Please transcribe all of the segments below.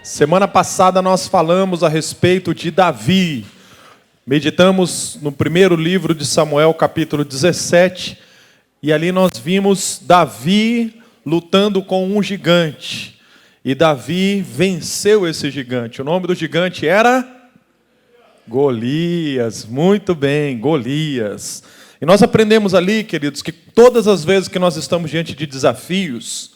Semana passada nós falamos a respeito de Davi. Meditamos no primeiro livro de Samuel, capítulo 17, e ali nós vimos Davi lutando com um gigante. E Davi venceu esse gigante. O nome do gigante era Golias. Muito bem, Golias. E nós aprendemos ali, queridos, que todas as vezes que nós estamos diante de desafios,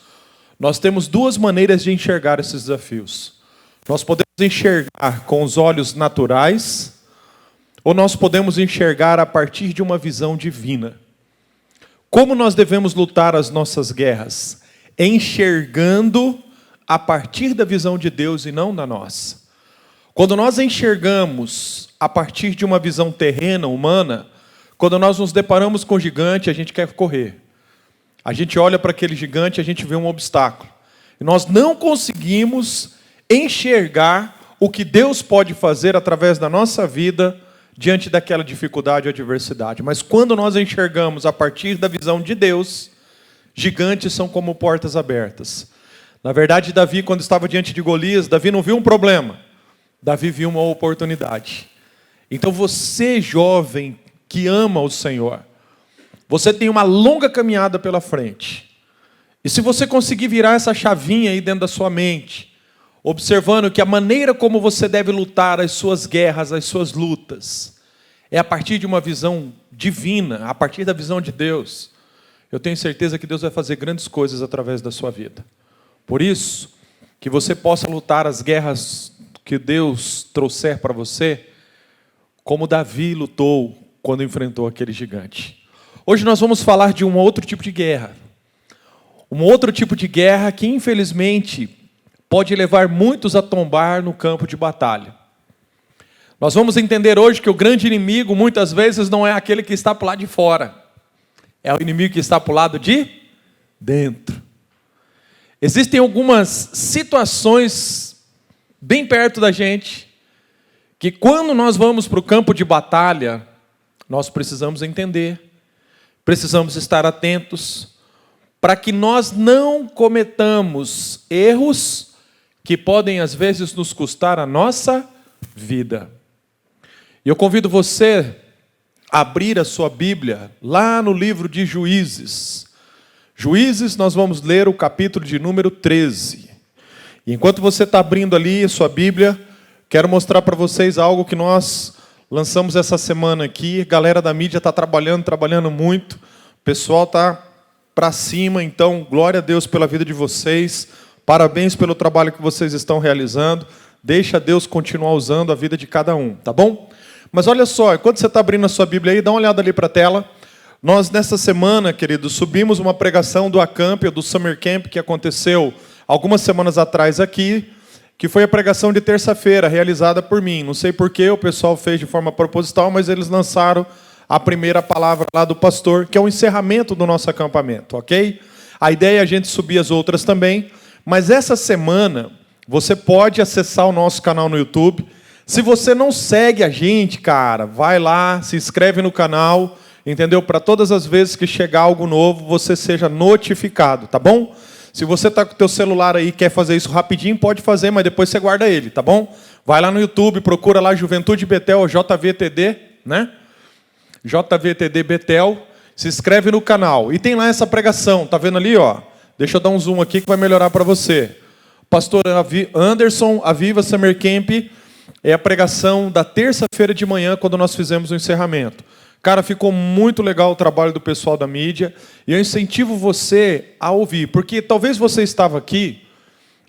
nós temos duas maneiras de enxergar esses desafios. Nós podemos enxergar com os olhos naturais, ou nós podemos enxergar a partir de uma visão divina. Como nós devemos lutar as nossas guerras? Enxergando a partir da visão de Deus e não da nossa. Quando nós enxergamos a partir de uma visão terrena, humana, quando nós nos deparamos com o gigante, a gente quer correr. A gente olha para aquele gigante e a gente vê um obstáculo. E nós não conseguimos enxergar o que Deus pode fazer através da nossa vida diante daquela dificuldade ou adversidade. Mas quando nós enxergamos a partir da visão de Deus, gigantes são como portas abertas. Na verdade, Davi, quando estava diante de Golias, Davi não viu um problema. Davi viu uma oportunidade. Então você, jovem, que ama o Senhor, você tem uma longa caminhada pela frente. E se você conseguir virar essa chavinha aí dentro da sua mente, observando que a maneira como você deve lutar as suas guerras, as suas lutas, é a partir de uma visão divina, a partir da visão de Deus, eu tenho certeza que Deus vai fazer grandes coisas através da sua vida. Por isso, que você possa lutar as guerras que Deus trouxer para você, como Davi lutou quando enfrentou aquele gigante. Hoje nós vamos falar de um outro tipo de guerra. Um outro tipo de guerra que, infelizmente, pode levar muitos a tombar no campo de batalha. Nós vamos entender hoje que o grande inimigo, muitas vezes, não é aquele que está para o lado de fora. É o inimigo que está para o lado de dentro. Existem algumas situações bem perto da gente, que quando nós vamos para o campo de batalha, nós precisamos entender, precisamos estar atentos, para que nós não cometamos erros que podem, às vezes, nos custar a nossa vida. E eu convido você a abrir a sua Bíblia, lá no livro de Juízes. Juízes, nós vamos ler o capítulo de número 13. E enquanto você está abrindo ali a sua Bíblia, quero mostrar para vocês algo que nós lançamos essa semana aqui. A galera da mídia está trabalhando muito. O pessoal está para cima, então, glória a Deus pela vida de vocês. Parabéns pelo trabalho que vocês estão realizando. Deixa Deus continuar usando a vida de cada um, tá bom? Mas olha só, enquanto você está abrindo a sua Bíblia aí, dá uma olhada ali para a tela. Nós, nessa semana, queridos, subimos uma pregação do Acamp, do Summer Camp, que aconteceu algumas semanas atrás aqui, que foi a pregação de terça-feira, realizada por mim. Não sei porquê, o pessoal fez de forma proposital, mas eles lançaram a primeira palavra lá do pastor, que é o encerramento do nosso acampamento, ok? A ideia é a gente subir as outras também. Mas essa semana, você pode acessar o nosso canal no YouTube. Se você não segue a gente, cara, vai lá, se inscreve no canal, entendeu? Para todas as vezes que chegar algo novo, você seja notificado, tá bom? Se você está com o teu celular aí e quer fazer isso rapidinho, pode fazer, mas depois você guarda ele, tá bom? Vai lá no YouTube, procura lá Juventude Betel, JVTD, né? JVTD Betel, se inscreve no canal. E tem lá essa pregação, tá vendo ali, ó? Deixa eu dar um zoom aqui que vai melhorar para você. Pastor Anderson, Aviva Summer Camp, é a pregação da terça-feira de manhã, quando nós fizemos o encerramento. Cara, ficou muito legal o trabalho do pessoal da mídia, e eu incentivo você a ouvir, porque talvez você estava aqui,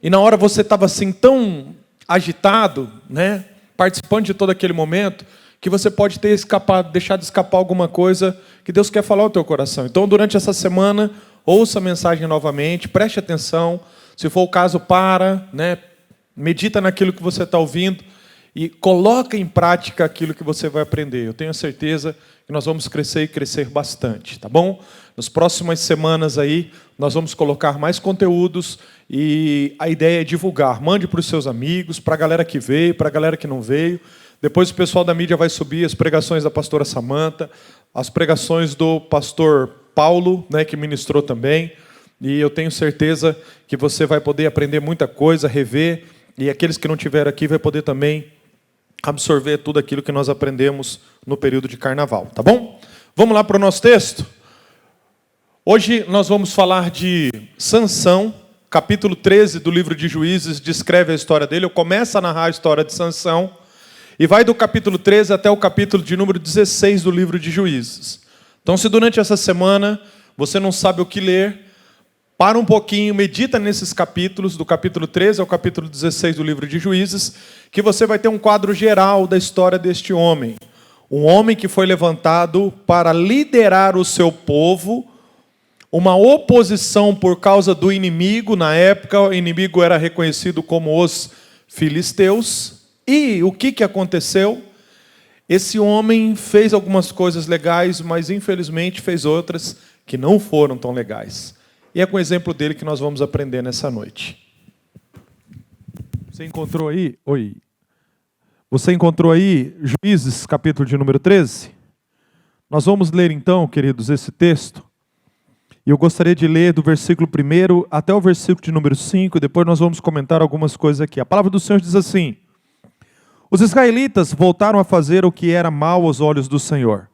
e na hora você estava assim tão agitado, né, participando de todo aquele momento, que você pode ter deixado de escapar alguma coisa que Deus quer falar ao teu coração. Então, durante essa semana, ouça a mensagem novamente, preste atenção. Se for o caso, né? Medita naquilo que você está ouvindo e coloca em prática aquilo que você vai aprender. Eu tenho certeza que nós vamos crescer e crescer bastante, tá bom? Nas próximas semanas aí, nós vamos colocar mais conteúdos e a ideia é divulgar. Mande para os seus amigos, para a galera que veio, para a galera que não veio. Depois o pessoal da mídia vai subir as pregações da pastora Samanta, as pregações do pastor Paulo, né, que ministrou também. E eu tenho certeza que você vai poder aprender muita coisa, rever E aqueles que não estiveram aqui vai poder também absorver tudo aquilo que nós aprendemos no período de carnaval, tá bom? Vamos lá para o nosso texto? Hoje nós vamos falar de Sansão, capítulo 13 do livro de Juízes, descreve a história dele. Eu começo a narrar a história de Sansão e vai do capítulo 13 até o capítulo de número 16 do livro de Juízes. Então, se durante essa semana você não sabe o que ler, para um pouquinho, medita nesses capítulos, do capítulo 13 ao capítulo 16 do livro de Juízes, que você vai ter um quadro geral da história deste homem. Um homem que foi levantado para liderar o seu povo, uma oposição por causa do inimigo. Na época, o inimigo era reconhecido como os filisteus. E o que aconteceu? Esse homem fez algumas coisas legais, mas infelizmente fez outras que não foram tão legais. E é com o exemplo dele que nós vamos aprender nessa noite. Você encontrou aí? Oi. Você encontrou aí Juízes, capítulo de número 13? Nós vamos ler então, queridos, esse texto. E eu gostaria de ler do versículo 1 até o versículo de número 5, e depois nós vamos comentar algumas coisas aqui. A palavra do Senhor diz assim: os israelitas voltaram a fazer o que era mal aos olhos do Senhor.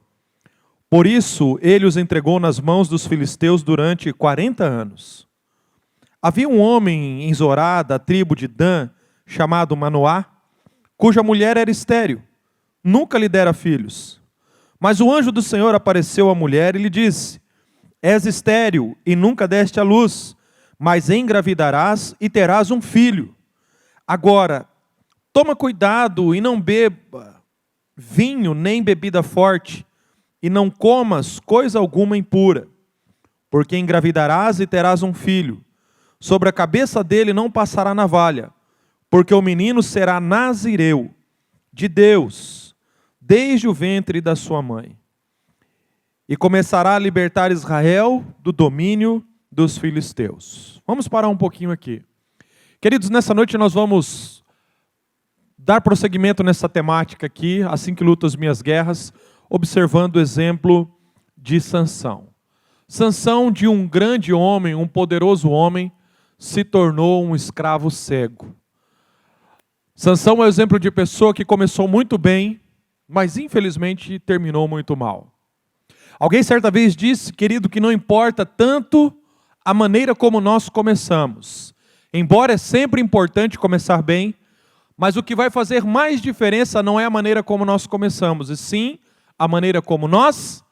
Por isso, ele os entregou nas mãos dos filisteus durante 40 anos. Havia um homem em Zorá, da tribo de Dan, chamado Manoá, cuja mulher era estéril, nunca lhe dera filhos. Mas o anjo do Senhor apareceu à mulher e lhe disse: és estéril e nunca deste à luz, mas engravidarás e terás um filho. Agora, toma cuidado e não beba vinho nem bebida forte, e não comas coisa alguma impura, porque engravidarás e terás um filho. Sobre a cabeça dele não passará navalha, porque o menino será nazireu de Deus, desde o ventre da sua mãe. E começará a libertar Israel do domínio dos filisteus. Vamos parar um pouquinho aqui. Queridos, nessa noite nós vamos dar prosseguimento nessa temática aqui, assim que luto as minhas guerras, observando o exemplo de Sansão. Sansão, de um grande homem, um poderoso homem, se tornou um escravo cego. Sansão é o exemplo de pessoa que começou muito bem, mas infelizmente terminou muito mal. Alguém certa vez disse, querido, que não importa tanto a maneira como nós começamos. Embora é sempre importante começar bem, mas o que vai fazer mais diferença não é a maneira como nós começamos, e sim a maneira como nós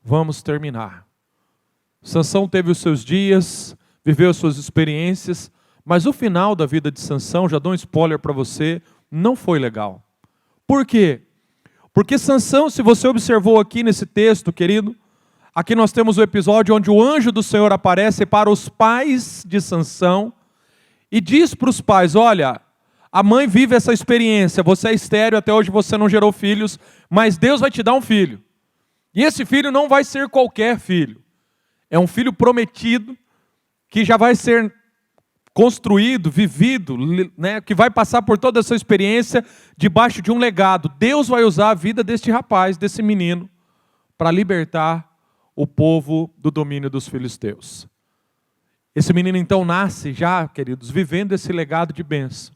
vamos terminar. Sansão teve os seus dias, viveu as suas experiências, mas o final da vida de Sansão, já dou um spoiler para você, não foi legal. Por quê? Porque Sansão, se você observou aqui nesse texto, querido, aqui nós temos o episódio onde o anjo do Senhor aparece para os pais de Sansão e diz para os pais: olha, a mãe vive essa experiência, você é estéril, até hoje você não gerou filhos, mas Deus vai te dar um filho. E esse filho não vai ser qualquer filho. É um filho prometido, que já vai ser construído, vivido, né, que vai passar por toda essa experiência debaixo de um legado. Deus vai usar a vida deste rapaz, desse menino, para libertar o povo do domínio dos filisteus. Esse menino então nasce já, queridos, vivendo esse legado de bênção.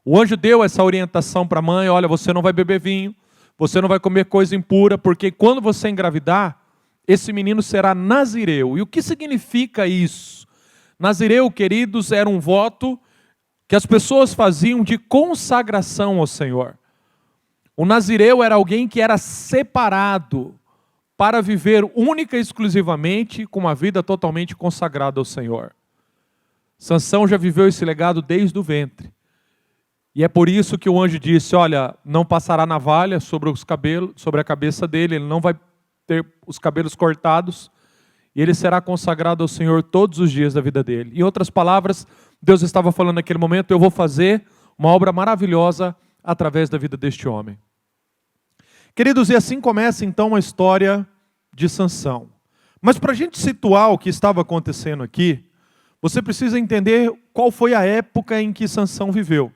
O anjo deu essa orientação para a mãe: olha, você não vai beber vinho, você não vai comer coisa impura, porque quando você engravidar, esse menino será nazireu. E o que significa isso? Nazireu, queridos, era um voto que as pessoas faziam de consagração ao Senhor. O nazireu era alguém que era separado para viver única e exclusivamente com uma vida totalmente consagrada ao Senhor. Sansão já viveu esse legado desde o ventre. E é por isso que o anjo disse: olha, não passará navalha sobre os cabelos, sobre a cabeça dele, ele não vai ter os cabelos cortados, e ele será consagrado ao Senhor todos os dias da vida dele. Em outras palavras, Deus estava falando naquele momento: eu vou fazer uma obra maravilhosa através da vida deste homem. Queridos, e assim começa então a história de Sansão. Mas para a gente situar o que estava acontecendo aqui, você precisa entender qual foi a época em que Sansão viveu.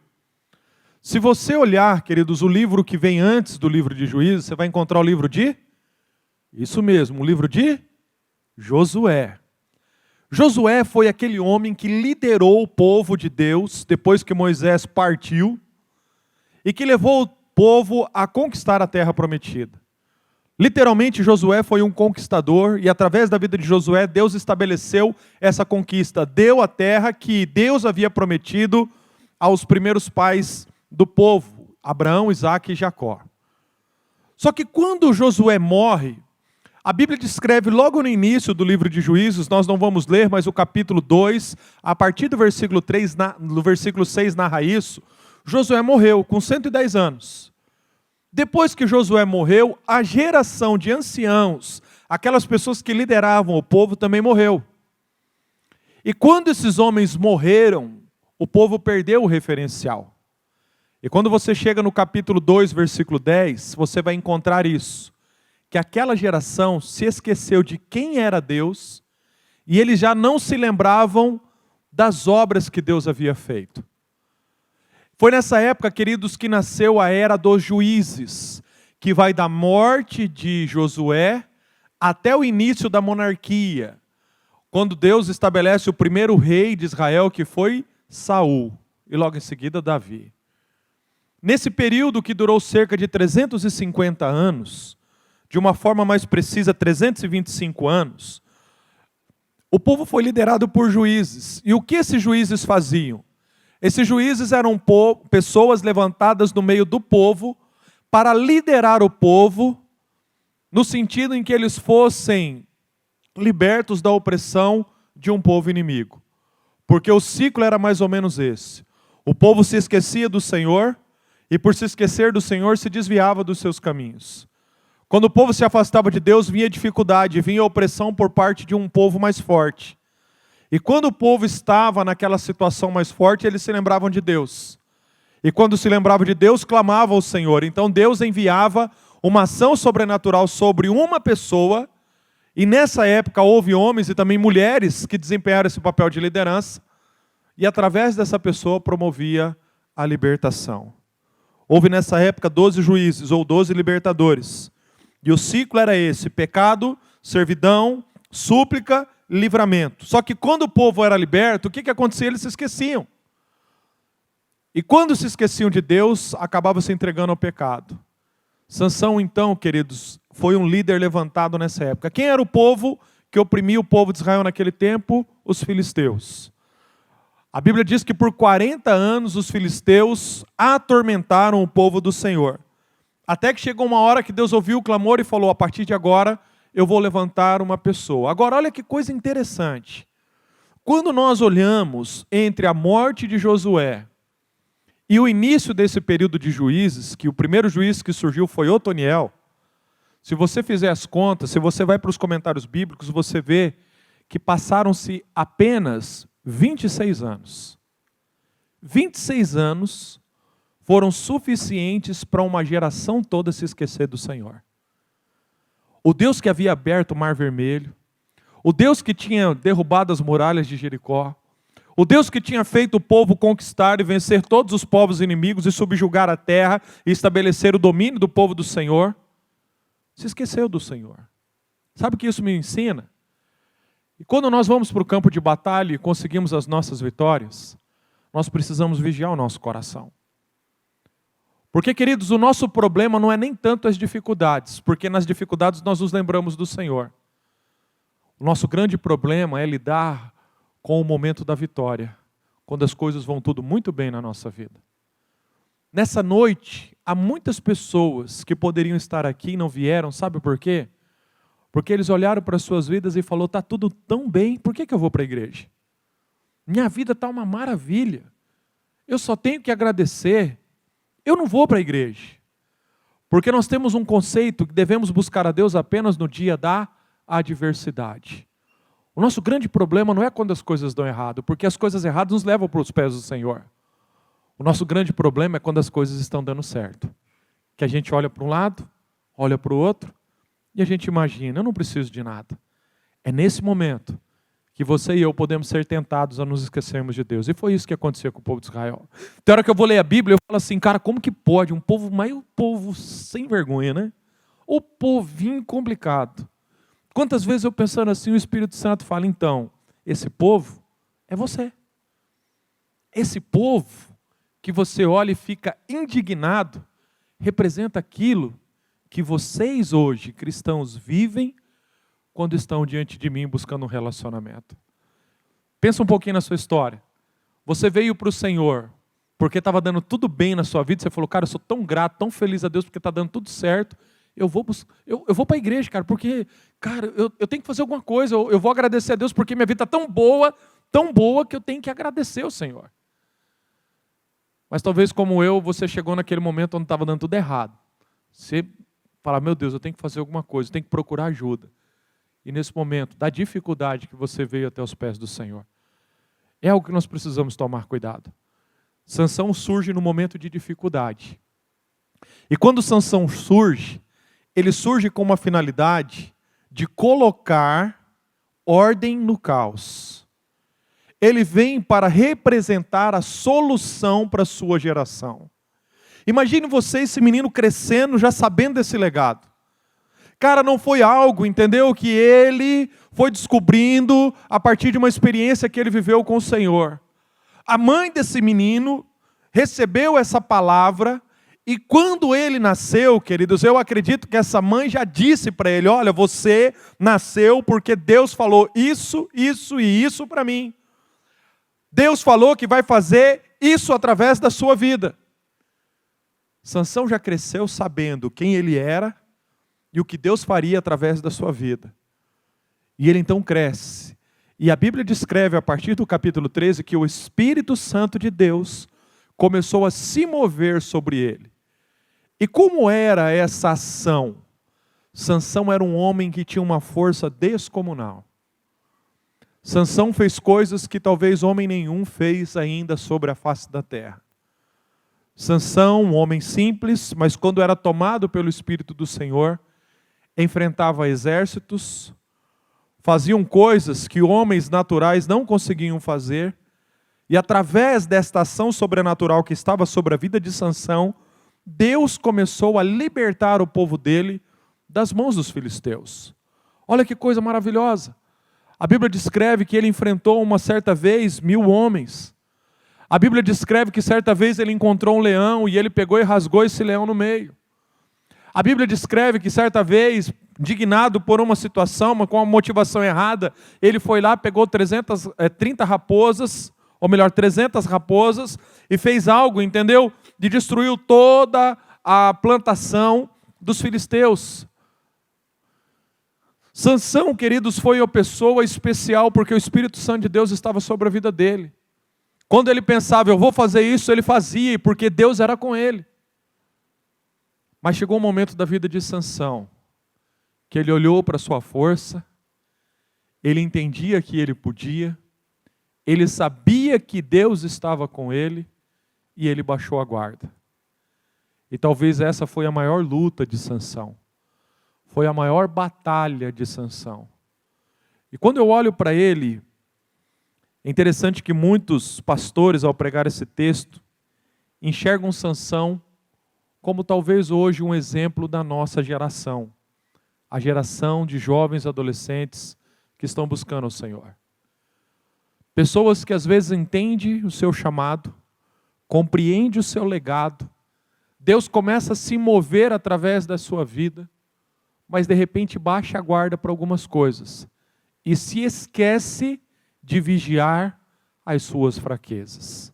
Se você olhar, queridos, o livro que vem antes do livro de Juízes, você vai encontrar o livro de... Isso mesmo, o livro de Josué. Josué foi aquele homem que liderou o povo de Deus depois que Moisés partiu e que levou o povo a conquistar a terra prometida. Literalmente, Josué foi um conquistador e através da vida de Josué, Deus estabeleceu essa conquista. Deu a terra que Deus havia prometido aos primeiros pais do povo, Abraão, Isaque e Jacó. Só que quando Josué morre, a Bíblia descreve logo no início do livro de Juízos, nós não vamos ler, mas o capítulo 2, a partir do versículo 3, no versículo 6 narra isso. Josué morreu com 110 anos. Depois que Josué morreu, a geração de anciãos, aquelas pessoas que lideravam o povo, também morreu. E quando esses homens morreram, o povo perdeu o referencial. E quando você chega no capítulo 2, versículo 10, você vai encontrar isso. Que aquela geração se esqueceu de quem era Deus e eles já não se lembravam das obras que Deus havia feito. Foi nessa época, queridos, que nasceu a era dos juízes, que vai da morte de Josué até o início da monarquia, quando Deus estabelece o primeiro rei de Israel, que foi Saul, e logo em seguida Davi. Nesse período que durou cerca de 350 anos, de uma forma mais precisa, 325 anos, o povo foi liderado por juízes. E o que esses juízes faziam? Esses juízes eram pessoas levantadas no meio do povo para liderar o povo, no sentido em que eles fossem libertos da opressão de um povo inimigo. Porque o ciclo era mais ou menos esse. O povo se esquecia do Senhor, e por se esquecer do Senhor, se desviava dos seus caminhos. Quando o povo se afastava de Deus, vinha dificuldade, vinha opressão por parte de um povo mais forte. E quando o povo estava naquela situação mais forte, eles se lembravam de Deus. E quando se lembravam de Deus, clamavam ao Senhor. Então Deus enviava uma ação sobrenatural sobre uma pessoa, e nessa época houve homens e também mulheres que desempenharam esse papel de liderança, e através dessa pessoa promovia a libertação. Houve nessa época 12 juízes ou 12 libertadores. E o ciclo era esse: pecado, servidão, súplica, livramento. Só que quando o povo era liberto, o que acontecia? Eles se esqueciam. E quando se esqueciam de Deus, acabavam se entregando ao pecado. Sansão, então, queridos, foi um líder levantado nessa época. Quem era o povo que oprimia o povo de Israel naquele tempo? Os filisteus. A Bíblia diz que por 40 anos os filisteus atormentaram o povo do Senhor. Até que chegou uma hora que Deus ouviu o clamor e falou: a partir de agora eu vou levantar uma pessoa. Agora olha que coisa interessante. Quando nós olhamos entre a morte de Josué e o início desse período de juízes, que o primeiro juiz que surgiu foi Otoniel, se você fizer as contas, se você vai para os comentários bíblicos, você vê que passaram-se apenas 26 anos. 26 anos foram suficientes para uma geração toda se esquecer do Senhor. O Deus que havia aberto o Mar Vermelho, o Deus que tinha derrubado as muralhas de Jericó, o Deus que tinha feito o povo conquistar e vencer todos os povos inimigos e subjugar a terra e estabelecer o domínio do povo do Senhor, se esqueceu do Senhor. Sabe o que isso me ensina? E quando nós vamos para o campo de batalha e conseguimos as nossas vitórias, nós precisamos vigiar o nosso coração. Porque, queridos, o nosso problema não é nem tanto as dificuldades, porque nas dificuldades nós nos lembramos do Senhor. O nosso grande problema é lidar com o momento da vitória, quando as coisas vão tudo muito bem na nossa vida. Nessa noite, há muitas pessoas que poderiam estar aqui e não vieram, sabe por quê? Porque eles olharam para as suas vidas e falaram: está tudo tão bem, por que eu vou para a igreja? Minha vida está uma maravilha, eu só tenho que agradecer. Eu não vou para a igreja, porque nós temos um conceito que devemos buscar a Deus apenas no dia da adversidade. O nosso grande problema não é quando as coisas dão errado, porque as coisas erradas nos levam para os pés do Senhor. O nosso grande problema é quando as coisas estão dando certo. Que a gente olha para um lado, olha para o outro, e a gente imagina: eu não preciso de nada. É nesse momento que você e eu podemos ser tentados a nos esquecermos de Deus. E foi isso que aconteceu com o povo de Israel. Tem hora que eu vou ler a Bíblia, eu falo assim: cara, como que pode? Um povo, mais um povo sem vergonha, né? O povinho complicado. Quantas vezes eu pensando assim, o Espírito Santo fala: então, esse povo é você. Esse povo que você olha e fica indignado, representa aquilo que vocês hoje, cristãos, vivem quando estão diante de mim buscando um relacionamento. Pensa um pouquinho na sua história. Você veio para o Senhor porque estava dando tudo bem na sua vida. Você falou, cara, eu sou tão grato, tão feliz a Deus porque está dando tudo certo. Eu vou para a igreja, cara, porque, cara, eu tenho que fazer alguma coisa. Eu vou agradecer a Deus porque minha vida está tão boa que eu tenho que agradecer ao Senhor. Mas talvez como eu, você chegou naquele momento onde estava dando tudo errado. Você fala, meu Deus, eu tenho que fazer alguma coisa, eu tenho que procurar ajuda. E nesse momento, da dificuldade que você veio até os pés do Senhor, é algo que nós precisamos tomar cuidado. Sansão surge no momento de dificuldade. E quando Sansão surge, ele surge com uma finalidade de colocar ordem no caos. Ele vem para representar a solução para a sua geração. Imagine você, esse menino crescendo, já sabendo desse legado. Cara, não foi algo, entendeu? Que ele foi descobrindo a partir de uma experiência que ele viveu com o Senhor. A mãe desse menino recebeu essa palavra e quando ele nasceu, queridos, eu acredito que essa mãe já disse para ele, olha, você nasceu porque Deus falou isso, isso e isso para mim. Deus falou que vai fazer isso através da sua vida. Sansão já cresceu sabendo quem ele era e o que Deus faria através da sua vida. E ele então cresce. E a Bíblia descreve a partir do capítulo 13 que o Espírito Santo de Deus começou a se mover sobre ele. E como era essa ação? Sansão era um homem que tinha uma força descomunal. Sansão fez coisas que talvez homem nenhum fez ainda sobre a face da terra. Sansão, um homem simples, mas quando era tomado pelo Espírito do Senhor, enfrentava exércitos, faziam coisas que homens naturais não conseguiam fazer, e através desta ação sobrenatural que estava sobre a vida de Sansão, Deus começou a libertar o povo dele das mãos dos filisteus. Olha que coisa maravilhosa. A Bíblia descreve que ele enfrentou uma certa vez 1000 homens. A Bíblia descreve que certa vez ele encontrou um leão e ele pegou e rasgou esse leão no meio. A Bíblia descreve que certa vez, indignado por uma situação, mas com uma motivação errada, ele foi lá, pegou 300 raposas e fez algo, entendeu? De destruiu toda a plantação dos filisteus. Sansão, queridos, foi uma pessoa especial porque o Espírito Santo de Deus estava sobre a vida dele. Quando ele pensava, eu vou fazer isso, ele fazia, porque Deus era com ele. Mas chegou um momento da vida de Sansão, que ele olhou para a sua força, ele entendia que ele podia, ele sabia que Deus estava com ele, e ele baixou a guarda. E talvez essa foi a maior luta de Sansão. Foi a maior batalha de Sansão. E quando eu olho para ele, é interessante que muitos pastores, ao pregar esse texto, enxergam Sansão como talvez hoje um exemplo da nossa geração. A geração de jovens adolescentes que estão buscando o Senhor. Pessoas que às vezes entendem o seu chamado, compreendem o seu legado, Deus começa a se mover através da sua vida, mas de repente baixa a guarda para algumas coisas e se esquece de vigiar as suas fraquezas.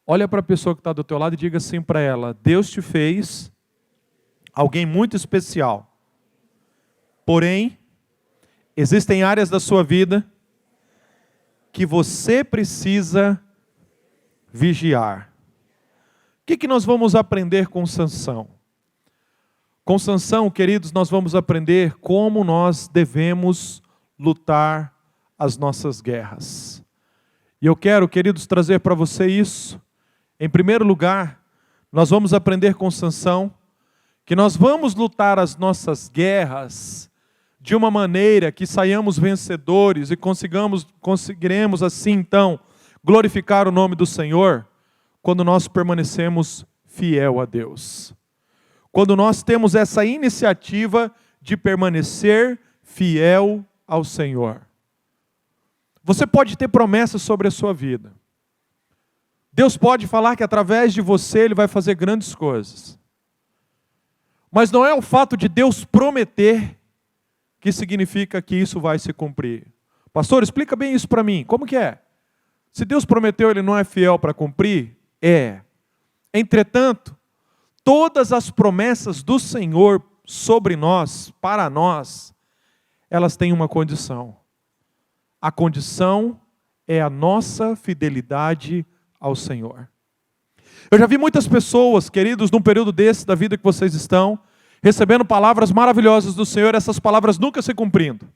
Olha para a pessoa que está do teu lado e diga assim para ela, Deus te fez alguém muito especial, porém, existem áreas da sua vida que você precisa vigiar. O que nós vamos aprender com Sansão? Com Sansão, queridos, nós vamos aprender como nós devemos lutar as nossas guerras. E eu quero, queridos, trazer para você isso. Em primeiro lugar, nós vamos aprender com Sansão que nós vamos lutar as nossas guerras de uma maneira que saiamos vencedores e conseguiremos assim, então, glorificar o nome do Senhor quando nós permanecemos fiel a Deus. Quando nós temos essa iniciativa de permanecer fiel ao Senhor. Você pode ter promessas sobre a sua vida. Deus pode falar que através de você Ele vai fazer grandes coisas. Mas não é o fato de Deus prometer que significa que isso vai se cumprir. Pastor, explica bem isso para mim. Como que é? Se Deus prometeu, Ele não é fiel para cumprir? É. Entretanto, todas as promessas do Senhor sobre nós, para nós, elas têm uma condição. A condição é a nossa fidelidade ao Senhor. Eu já vi muitas pessoas, queridos, num período desse da vida que vocês estão, recebendo palavras maravilhosas do Senhor, essas palavras nunca se cumprindo.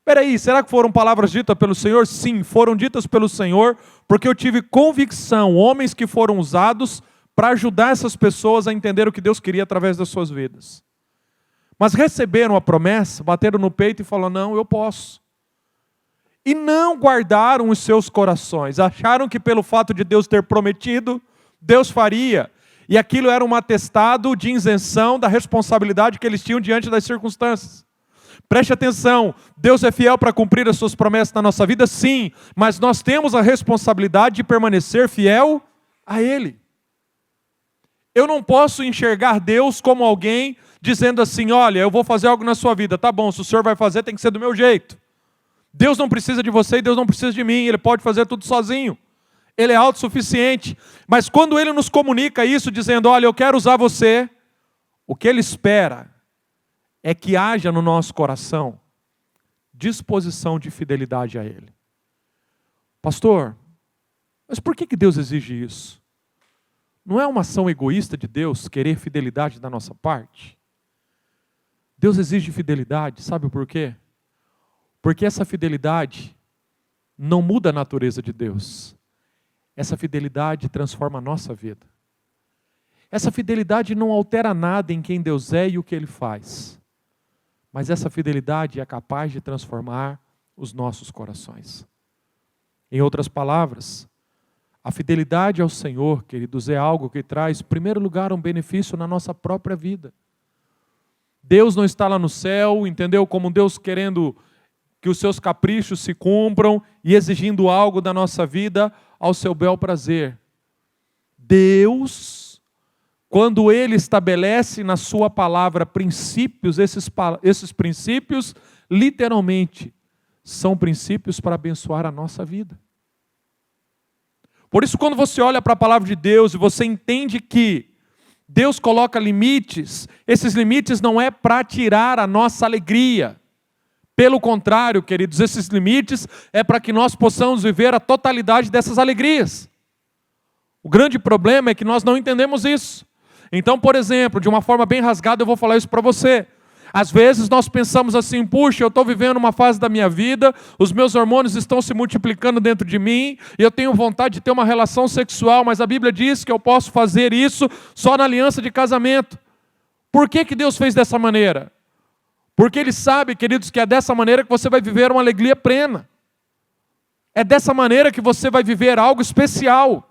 Peraí, será que foram palavras ditas pelo Senhor? Sim, foram ditas pelo Senhor, porque eu tive convicção, homens que foram usados para ajudar essas pessoas a entender o que Deus queria através das suas vidas. Mas receberam a promessa, bateram no peito e falaram, não, eu posso. E não guardaram os seus corações, acharam que pelo fato de Deus ter prometido, Deus faria. E aquilo era um atestado de isenção da responsabilidade que eles tinham diante das circunstâncias. Preste atenção, Deus é fiel para cumprir as suas promessas na nossa vida? Sim, mas nós temos a responsabilidade de permanecer fiel a Ele. Eu não posso enxergar Deus como alguém dizendo assim, olha, eu vou fazer algo na sua vida, tá bom, se o Senhor vai fazer tem que ser do meu jeito. Deus não precisa de você e Deus não precisa de mim, Ele pode fazer tudo sozinho. Ele é autossuficiente. Mas quando Ele nos comunica isso, dizendo, olha, eu quero usar você, o que Ele espera é que haja no nosso coração disposição de fidelidade a Ele. Pastor, mas por que Deus exige isso? Não é uma ação egoísta de Deus querer fidelidade da nossa parte? Deus exige fidelidade, sabe por quê? Porque essa fidelidade não muda a natureza de Deus. Essa fidelidade transforma a nossa vida. Essa fidelidade não altera nada em quem Deus é e o que Ele faz. Mas essa fidelidade é capaz de transformar os nossos corações. Em outras palavras, a fidelidade ao Senhor, queridos, é algo que traz, em primeiro lugar, um benefício na nossa própria vida. Deus não está lá no céu, entendeu? Como Deus querendo que os seus caprichos se cumpram e exigindo algo da nossa vida ao seu bel prazer. Deus, quando Ele estabelece na sua palavra princípios, esses princípios, literalmente, são princípios para abençoar a nossa vida. Por isso, quando você olha para a palavra de Deus e você entende que Deus coloca limites, esses limites não é para tirar a nossa alegria. Pelo contrário, queridos, esses limites é para que nós possamos viver a totalidade dessas alegrias. O grande problema é que nós não entendemos isso. Então, por exemplo, de uma forma bem rasgada, eu vou falar isso para você. Às vezes nós pensamos assim, puxa, eu estou vivendo uma fase da minha vida, os meus hormônios estão se multiplicando dentro de mim, e eu tenho vontade de ter uma relação sexual, mas a Bíblia diz que eu posso fazer isso só na aliança de casamento. Por que Deus fez dessa maneira? Porque Ele sabe, queridos, que é dessa maneira que você vai viver uma alegria plena. É dessa maneira que você vai viver algo especial.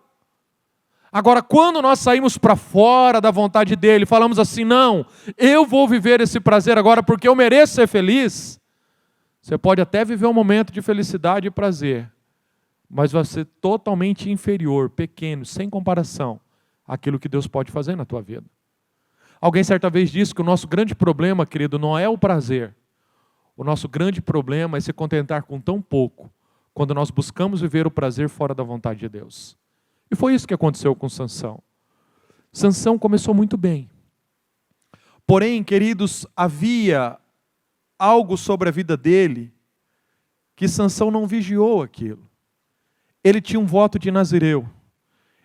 Agora, quando nós saímos para fora da vontade dEle, falamos assim, não, eu vou viver esse prazer agora porque eu mereço ser feliz. Você pode até viver um momento de felicidade e prazer, mas vai ser totalmente inferior, pequeno, sem comparação àquilo que Deus pode fazer na tua vida. Alguém certa vez disse que o nosso grande problema, querido, não é o prazer. O nosso grande problema é se contentar com tão pouco, quando nós buscamos viver o prazer fora da vontade de Deus. E foi isso que aconteceu com Sansão. Sansão começou muito bem. Porém, queridos, havia algo sobre a vida dele que Sansão não vigiou aquilo. Ele tinha um voto de nazireu.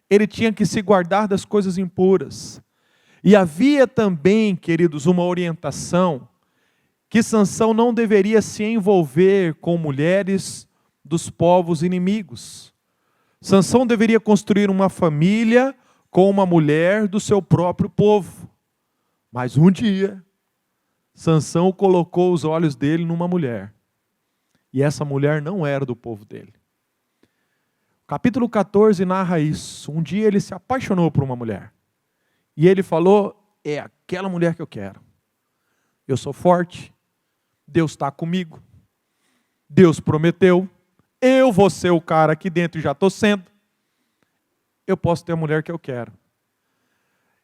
Ele tinha que se guardar das coisas impuras. E havia também, queridos, uma orientação que Sansão não deveria se envolver com mulheres dos povos inimigos. Sansão deveria construir uma família com uma mulher do seu próprio povo. Mas um dia, Sansão colocou os olhos dele numa mulher. E essa mulher não era do povo dele. O capítulo 14 narra isso. Um dia ele se apaixonou por uma mulher. E ele falou, é aquela mulher que eu quero. Eu sou forte, Deus está comigo, Deus prometeu, eu vou ser o cara aqui dentro e já estou sendo, eu posso ter a mulher que eu quero.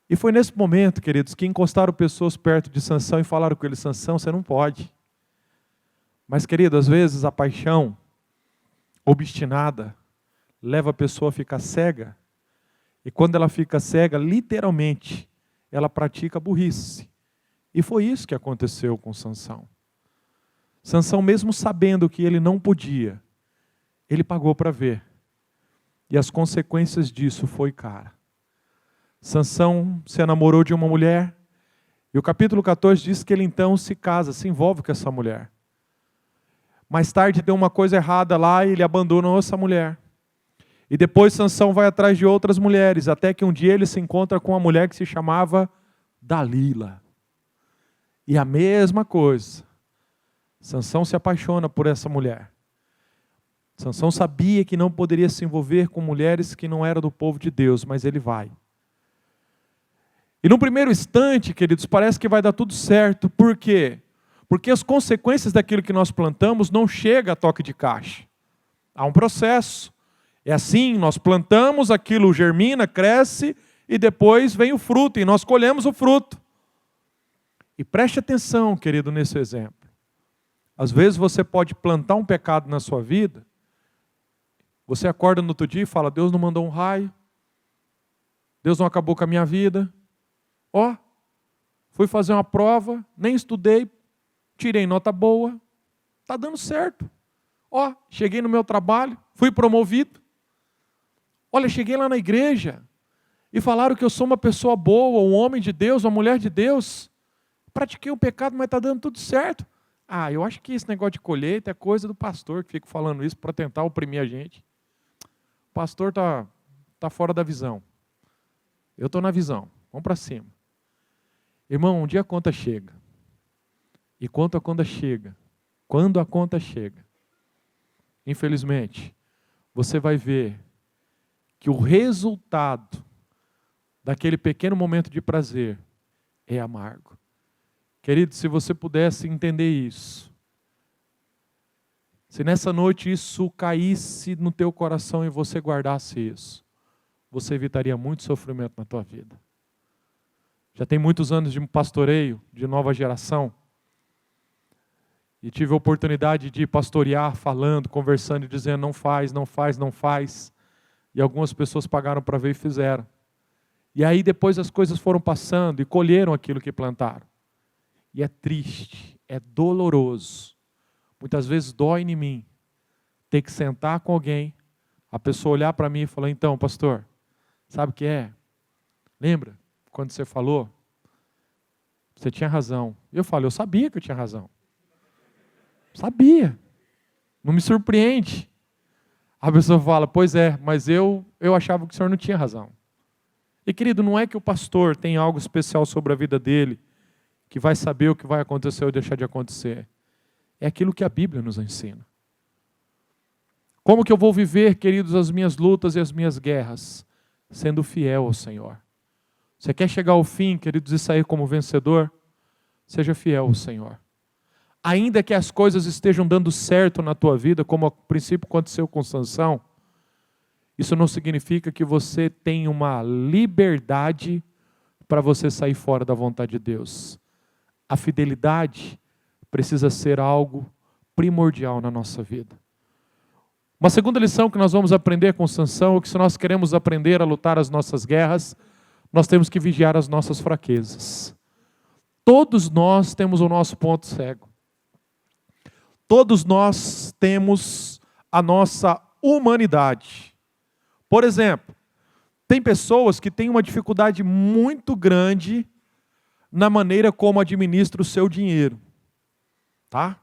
E foi nesse momento, queridos, que encostaram pessoas perto de Sansão e falaram com ele: Sansão, você não pode. Mas, querido, às vezes a paixão obstinada leva a pessoa a ficar cega. E quando ela fica cega, literalmente, ela pratica burrice. E foi isso que aconteceu com Sansão. Sansão, mesmo sabendo que ele não podia, ele pagou para ver. E as consequências disso foi cara. Sansão se enamorou de uma mulher, e o capítulo 14 diz que ele então se casa, se envolve com essa mulher. Mais tarde deu uma coisa errada lá e ele abandonou essa mulher. E depois Sansão vai atrás de outras mulheres, até que um dia ele se encontra com uma mulher que se chamava Dalila. E a mesma coisa. Sansão se apaixona por essa mulher. Sansão sabia que não poderia se envolver com mulheres que não eram do povo de Deus, mas ele vai. E no primeiro instante, queridos, parece que vai dar tudo certo. Por quê? Porque as consequências daquilo que nós plantamos não chegam a toque de caixa. Há um processo. É assim, nós plantamos, aquilo germina, cresce, e depois vem o fruto, e nós colhemos o fruto. E preste atenção, querido, nesse exemplo. Às vezes você pode plantar um pecado na sua vida, você acorda no outro dia e fala: Deus não mandou um raio, Deus não acabou com a minha vida. Fui fazer uma prova, nem estudei, tirei nota boa, está dando certo. Cheguei no meu trabalho, fui promovido. Olha, cheguei lá na igreja e falaram que eu sou uma pessoa boa, um homem de Deus, uma mulher de Deus. Pratiquei um pecado, mas está dando tudo certo. Eu acho que esse negócio de colheita é coisa do pastor que fica falando isso para tentar oprimir a gente. O pastor tá fora da visão. Eu estou na visão. Vamos para cima. Irmão, um dia a conta chega. E quando a conta chega, infelizmente, você vai ver que o resultado daquele pequeno momento de prazer é amargo. Querido, se você pudesse entender isso, se nessa noite isso caísse no teu coração e você guardasse isso, você evitaria muito sofrimento na tua vida. Já tem muitos anos de pastoreio, de nova geração, e tive a oportunidade de pastorear, falando, conversando e dizendo: não faz, não faz, não faz. E algumas pessoas pagaram para ver e fizeram. E aí depois as coisas foram passando e colheram aquilo que plantaram. E é triste, é doloroso. Muitas vezes dói em mim ter que sentar com alguém, a pessoa olhar para mim e falar: então, pastor, sabe o que é? Lembra quando você falou? Você tinha razão. Eu falo: eu sabia que eu tinha razão. Sabia. Não me surpreende. A pessoa fala: pois é, mas eu achava que o senhor não tinha razão. E querido, não é que o pastor tem algo especial sobre a vida dele, que vai saber o que vai acontecer ou deixar de acontecer. É aquilo que a Bíblia nos ensina. Como que eu vou viver, queridos, as minhas lutas e as minhas guerras? Sendo fiel ao Senhor. Você quer chegar ao fim, queridos, e sair como vencedor? Seja fiel ao Senhor. Ainda que as coisas estejam dando certo na tua vida, como a princípio aconteceu com Sansão, isso não significa que você tem uma liberdade para você sair fora da vontade de Deus. A fidelidade precisa ser algo primordial na nossa vida. Uma segunda lição que nós vamos aprender com Sansão é que se nós queremos aprender a lutar as nossas guerras, nós temos que vigiar as nossas fraquezas. Todos nós temos o nosso ponto cego. Todos nós temos a nossa humanidade. Por exemplo, tem pessoas que têm uma dificuldade muito grande na maneira como administra o seu dinheiro. Tá?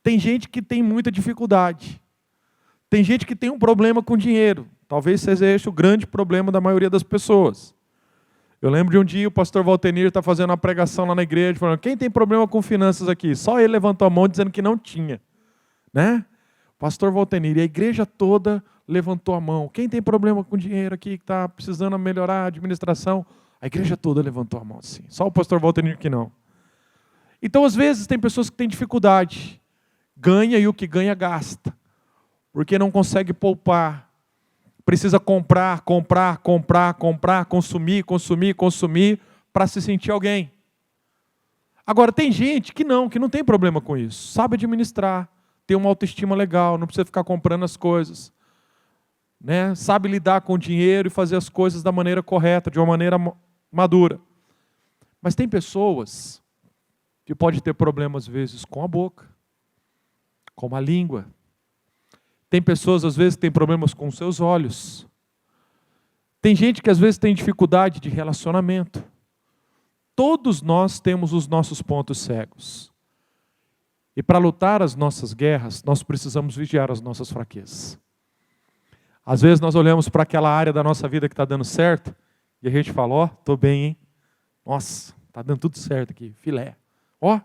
Tem gente que tem muita dificuldade. Tem gente que tem um problema com dinheiro. Talvez seja esse o grande problema da maioria das pessoas. Eu lembro de um dia o pastor Valtenir está fazendo uma pregação lá na igreja, falando: quem tem problema com finanças aqui? Só ele levantou a mão dizendo que não tinha. Né? Pastor Valtenir, e a igreja toda levantou a mão. Quem tem problema com dinheiro aqui, que está precisando melhorar a administração? A igreja toda levantou a mão, sim. Só o pastor Valtenir que não. Então, às vezes, tem pessoas que têm dificuldade. Ganha e o que ganha, gasta. porque não consegue poupar. Precisa comprar, consumir para se sentir alguém. Agora, tem gente que não tem problema com isso. Sabe administrar, tem uma autoestima legal, não precisa ficar comprando as coisas. Né? Sabe lidar com o dinheiro e fazer as coisas da maneira correta, de uma maneira madura. Mas tem pessoas que podem ter problemas, às vezes, com a boca, com a língua. Tem pessoas, às vezes, que têm problemas com os seus olhos. Tem gente que, às vezes, tem dificuldade de relacionamento. Todos nós temos os nossos pontos cegos. E para lutar as nossas guerras, nós precisamos vigiar as nossas fraquezas. Às vezes nós olhamos para aquela área da nossa vida que está dando certo, e a gente fala, ó, estou bem, hein? Nossa, está dando tudo certo aqui, filé. Ó,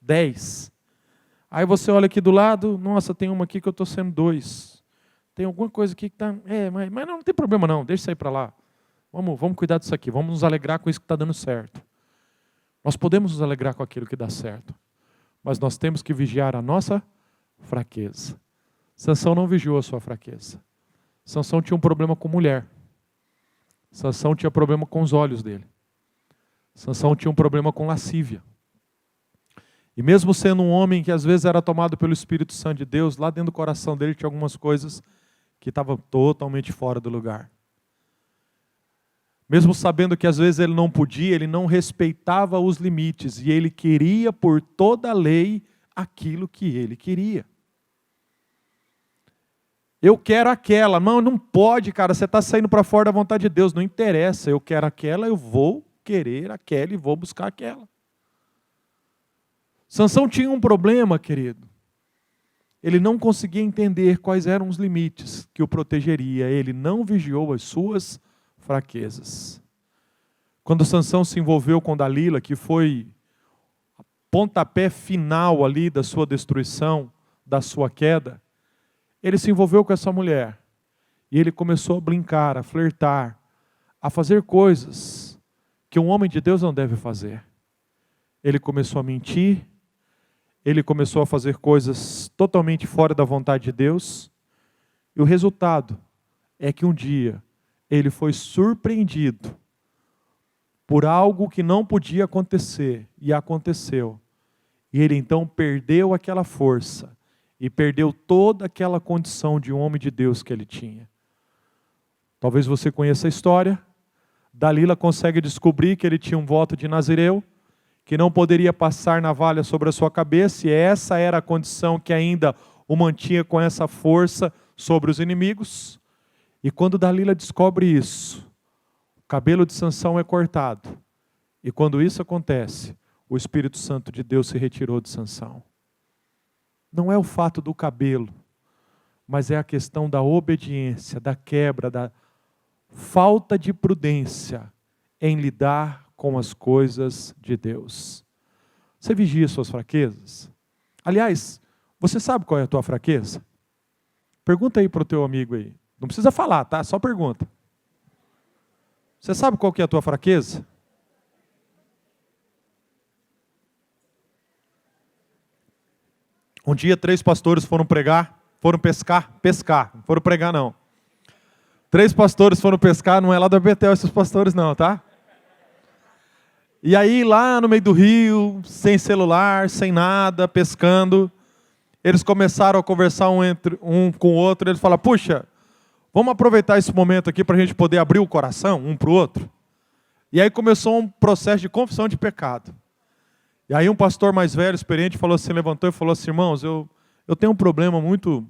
10. Aí você olha aqui do lado, nossa, tem uma aqui que eu estou sendo 2. Tem alguma coisa aqui que está... mas não tem problema não, deixa isso aí para lá. Vamos cuidar disso aqui, vamos nos alegrar com isso que está dando certo. Nós podemos nos alegrar com aquilo que dá certo, mas nós temos que vigiar a nossa fraqueza. Sansão não vigiou a sua fraqueza. Sansão tinha um problema com mulher. Sansão tinha problema com os olhos dele. Sansão tinha um problema com lascívia. E mesmo sendo um homem que às vezes era tomado pelo Espírito Santo de Deus, lá dentro do coração dele tinha algumas coisas que estavam totalmente fora do lugar. Mesmo sabendo que às vezes ele não podia, ele não respeitava os limites e ele queria por toda a lei aquilo que ele queria. Eu quero aquela. Não pode, cara, você está saindo para fora da vontade de Deus. Não interessa, eu quero aquela, eu vou querer aquela e vou buscar aquela. Sansão tinha um problema, querido. Ele não conseguia entender quais eram os limites que o protegeria. Ele não vigiou as suas fraquezas. Quando Sansão se envolveu com Dalila, que foi o pontapé final ali da sua destruição, da sua queda, ele se envolveu com essa mulher. E ele começou a brincar, a flertar, a fazer coisas que um homem de Deus não deve fazer. Ele começou a mentir, ele começou a fazer coisas totalmente fora da vontade de Deus. E o resultado é que um dia ele foi surpreendido por algo que não podia acontecer, e aconteceu. E ele então perdeu aquela força, e perdeu toda aquela condição de um homem de Deus que ele tinha. Talvez você conheça a história. Dalila consegue descobrir que ele tinha um voto de Nazireu, que não poderia passar navalha sobre a sua cabeça, e essa era a condição que ainda o mantinha com essa força sobre os inimigos. E quando Dalila descobre isso, o cabelo de Sansão é cortado. E quando isso acontece, o Espírito Santo de Deus se retirou de Sansão. Não é o fato do cabelo, mas é a questão da obediência, da quebra, da falta de prudência em lidar com as coisas de Deus. Você vigia suas fraquezas? Aliás, você sabe qual é a tua fraqueza? Pergunta aí para o teu amigo aí. Não precisa falar, tá? Só pergunta. Você sabe qual que é a tua fraqueza? Um dia 3 pastores foram pescar, não foram pregar não. 3 pastores foram pescar, não é lá da Betel esses pastores não, tá? E aí lá no meio do rio, sem celular, sem nada, pescando, eles começaram a conversar um com o outro, eles falaram, puxa, vamos aproveitar esse momento aqui para a gente poder abrir o coração um para o outro. E aí começou um processo de confissão de pecado. E aí um pastor mais velho, experiente, levantou e falou assim, irmãos, eu tenho um problema muito,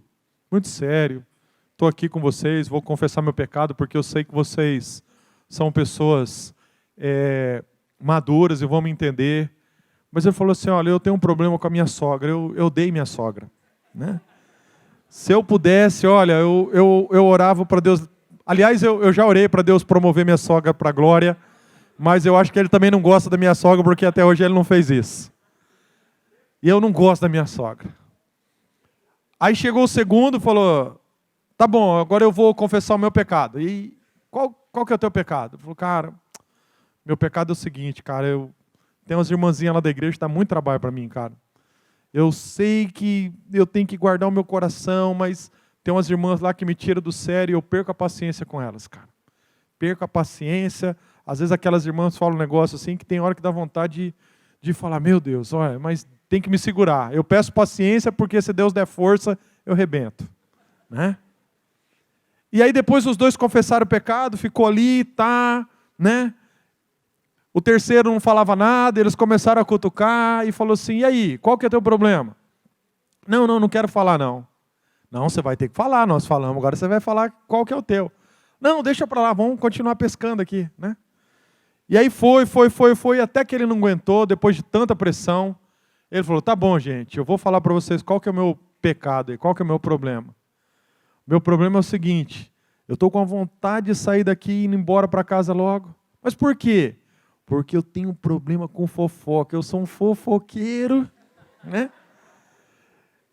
muito sério. Estou aqui com vocês, vou confessar meu pecado, porque eu sei que vocês são pessoas maduras e vão me entender. Mas ele falou assim, olha, eu tenho um problema com a minha sogra, eu dei minha sogra. Né? Se eu pudesse, olha, eu orava para Deus. Aliás, eu já orei para Deus promover minha sogra para a glória, mas eu acho que ele também não gosta da minha sogra, porque até hoje ele não fez isso. E eu não gosto da minha sogra. Aí chegou o segundo e falou, tá bom, agora eu vou confessar o meu pecado. E qual que é o teu pecado? Ele falou, cara, meu pecado é o seguinte, cara, tem umas irmãzinhas lá da igreja que dá muito trabalho para mim, cara. Eu sei que eu tenho que guardar o meu coração, mas tem umas irmãs lá que me tiram do sério e eu perco a paciência com elas, cara. Perco a paciência. Às vezes aquelas irmãs falam um negócio assim que tem hora que dá vontade de falar, meu Deus, olha, mas tem que me segurar. Eu peço paciência porque se Deus der força, eu rebento. Né? E aí depois os dois confessaram o pecado, ficou ali, tá, né? O terceiro não falava nada, eles começaram a cutucar e falou assim, e aí, qual que é o teu problema? Não quero falar não. Não, você vai ter que falar, nós falamos, agora você vai falar qual que é o teu. Não, deixa para lá, vamos continuar pescando aqui, né? E aí foi, até que ele não aguentou, depois de tanta pressão, ele falou, tá bom, gente, eu vou falar para vocês qual que é o meu pecado e qual que é o meu problema. Meu problema é o seguinte, eu estou com a vontade de sair daqui e ir embora para casa logo. Mas por quê? Porque eu tenho um problema com fofoca, eu sou um fofoqueiro, né?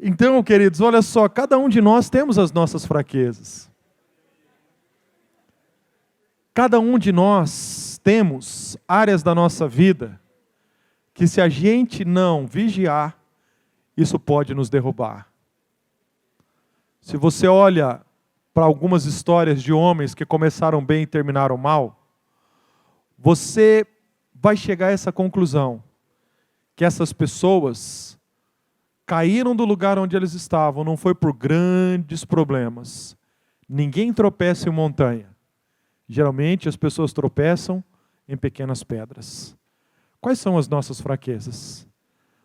Então, queridos, olha só, cada um de nós temos as nossas fraquezas. Cada um de nós temos áreas da nossa vida que se a gente não vigiar, isso pode nos derrubar. Se você olha para algumas histórias de homens que começaram bem e terminaram mal, você vai chegar a essa conclusão, que essas pessoas caíram do lugar onde eles estavam, não foi por grandes problemas. Ninguém tropeça em montanha. Geralmente as pessoas tropeçam em pequenas pedras. Quais são as nossas fraquezas?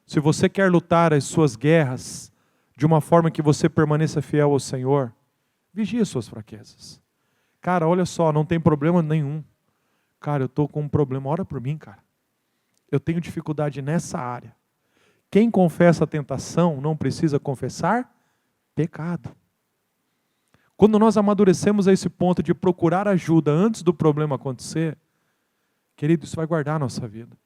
Se você quer lutar as suas guerras de uma forma que você permaneça fiel ao Senhor, vigie as suas fraquezas. Cara, olha só, não tem problema nenhum. Cara, eu estou com um problema, ora por mim, cara. Eu tenho dificuldade nessa área. Quem confessa a tentação não precisa confessar pecado. Quando nós amadurecemos a esse ponto de procurar ajuda antes do problema acontecer, querido, isso vai guardar a nossa vida.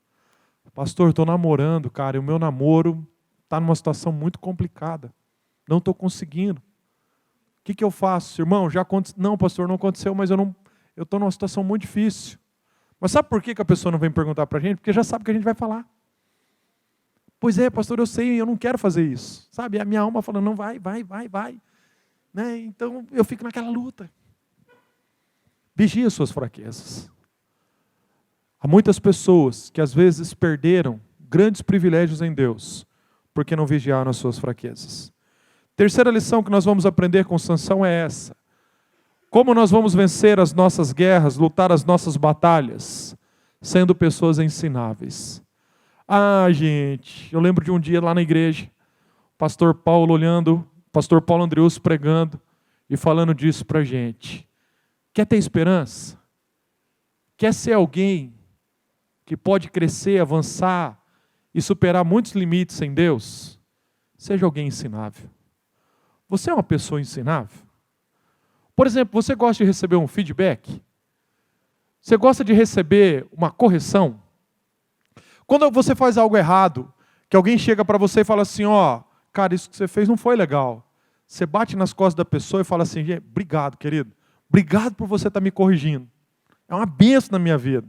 Pastor, estou namorando, cara, e o meu namoro está numa situação muito complicada. Não estou conseguindo. O que eu faço? Irmão, já aconteceu? Não, pastor, não aconteceu, mas eu estou numa situação muito difícil. Mas sabe por que a pessoa não vem perguntar para a gente? Porque já sabe o que a gente vai falar. Pois é, pastor, eu sei, eu não quero fazer isso. Sabe, a minha alma falando, não, vai. Né? Então, eu fico naquela luta. Vigie as suas fraquezas. Há muitas pessoas que às vezes perderam grandes privilégios em Deus, porque não vigiaram as suas fraquezas. Terceira lição que nós vamos aprender com Sansão é essa. Como nós vamos vencer as nossas guerras, lutar as nossas batalhas, sendo pessoas ensináveis. Ah, gente, eu lembro de um dia lá na igreja, pastor Paulo Andreus pregando e falando disso para a gente. Quer ter esperança? Quer ser alguém que pode crescer, avançar e superar muitos limites em Deus? Seja alguém ensinável. Você é uma pessoa ensinável? Por exemplo, você gosta de receber um feedback? Você gosta de receber uma correção? Quando você faz algo errado, que alguém chega para você e fala assim, ó, cara, isso que você fez não foi legal. Você bate nas costas da pessoa e fala assim, obrigado, querido. Obrigado por você estar me corrigindo. É uma bênção na minha vida.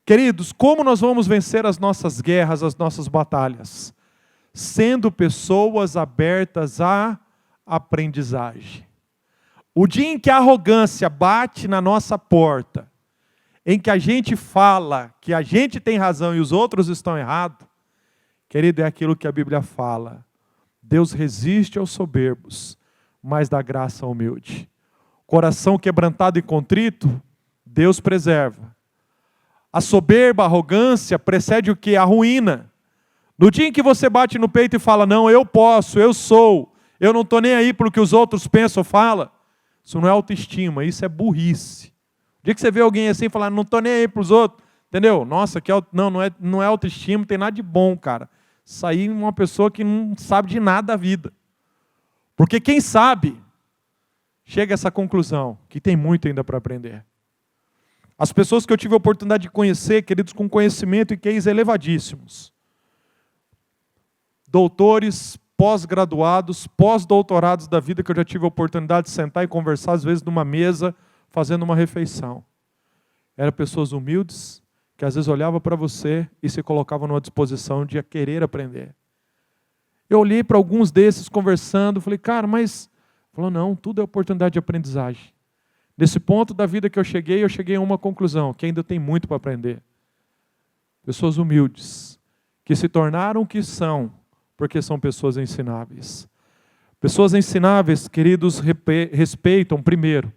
Queridos, como nós vamos vencer as nossas guerras, as nossas batalhas? Sendo pessoas abertas à aprendizagem. O dia em que a arrogância bate na nossa porta, em que a gente fala que a gente tem razão e os outros estão errados, querido, é aquilo que a Bíblia fala. Deus resiste aos soberbos, mas dá graça ao humilde. Coração quebrantado e contrito, Deus preserva. A soberba, a arrogância precede o quê? A ruína. No dia em que você bate no peito e fala, não, eu posso, eu sou, eu não estou nem aí para o que os outros pensam ou falam, isso não é autoestima, isso é burrice. O dia que você vê alguém assim falar, não estou nem aí para os outros, entendeu? Nossa, não é autoestima, não tem nada de bom, cara. Sair uma pessoa que não sabe de nada da vida. Porque quem sabe, chega a essa conclusão, que tem muito ainda para aprender. As pessoas que eu tive a oportunidade de conhecer, queridos, com conhecimento e QIs elevadíssimos. Doutores, pós-graduados, pós-doutorados da vida, que eu já tive a oportunidade de sentar e conversar, às vezes, numa mesa, fazendo uma refeição. Eram pessoas humildes, que às vezes olhavam para você e se colocavam numa disposição de querer aprender. Eu olhei para alguns desses conversando, falei, cara, mas Falou, não, tudo é oportunidade de aprendizagem. Nesse ponto da vida que eu cheguei a uma conclusão, que ainda tem muito para aprender. Pessoas humildes, que se tornaram o que são, porque são pessoas ensináveis. Pessoas ensináveis, queridos, respeitam, primeiro,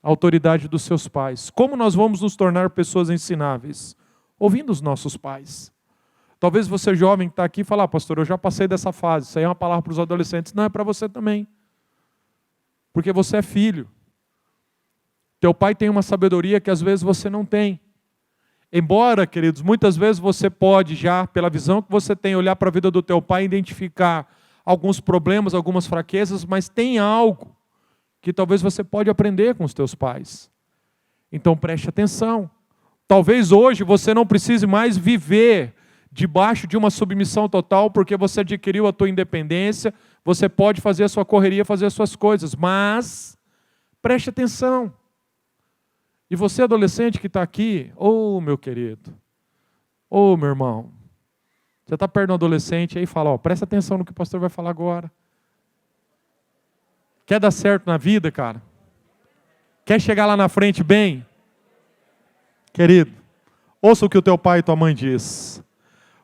a autoridade dos seus pais. Como nós vamos nos tornar pessoas ensináveis? Ouvindo os nossos pais. Talvez você jovem que está aqui e fale, pastor, eu já passei dessa fase, isso aí é uma palavra para os adolescentes. Não, é para você também. Porque você é filho. Teu pai tem uma sabedoria que às vezes você não tem. Embora, queridos, muitas vezes você pode já, pela visão que você tem, olhar para a vida do teu pai e identificar alguns problemas, algumas fraquezas, mas tem algo que talvez você pode aprender com os teus pais. Então preste atenção. Talvez hoje você não precise mais viver debaixo de uma submissão total, porque você adquiriu a tua independência, você pode fazer a sua correria, fazer as suas coisas, mas preste atenção. E você adolescente que está aqui, meu querido, meu irmão, você está perto de um adolescente aí e fala, presta atenção no que o pastor vai falar agora. Quer dar certo na vida, cara? Quer chegar lá na frente bem? Querido, ouça o que o teu pai e tua mãe diz.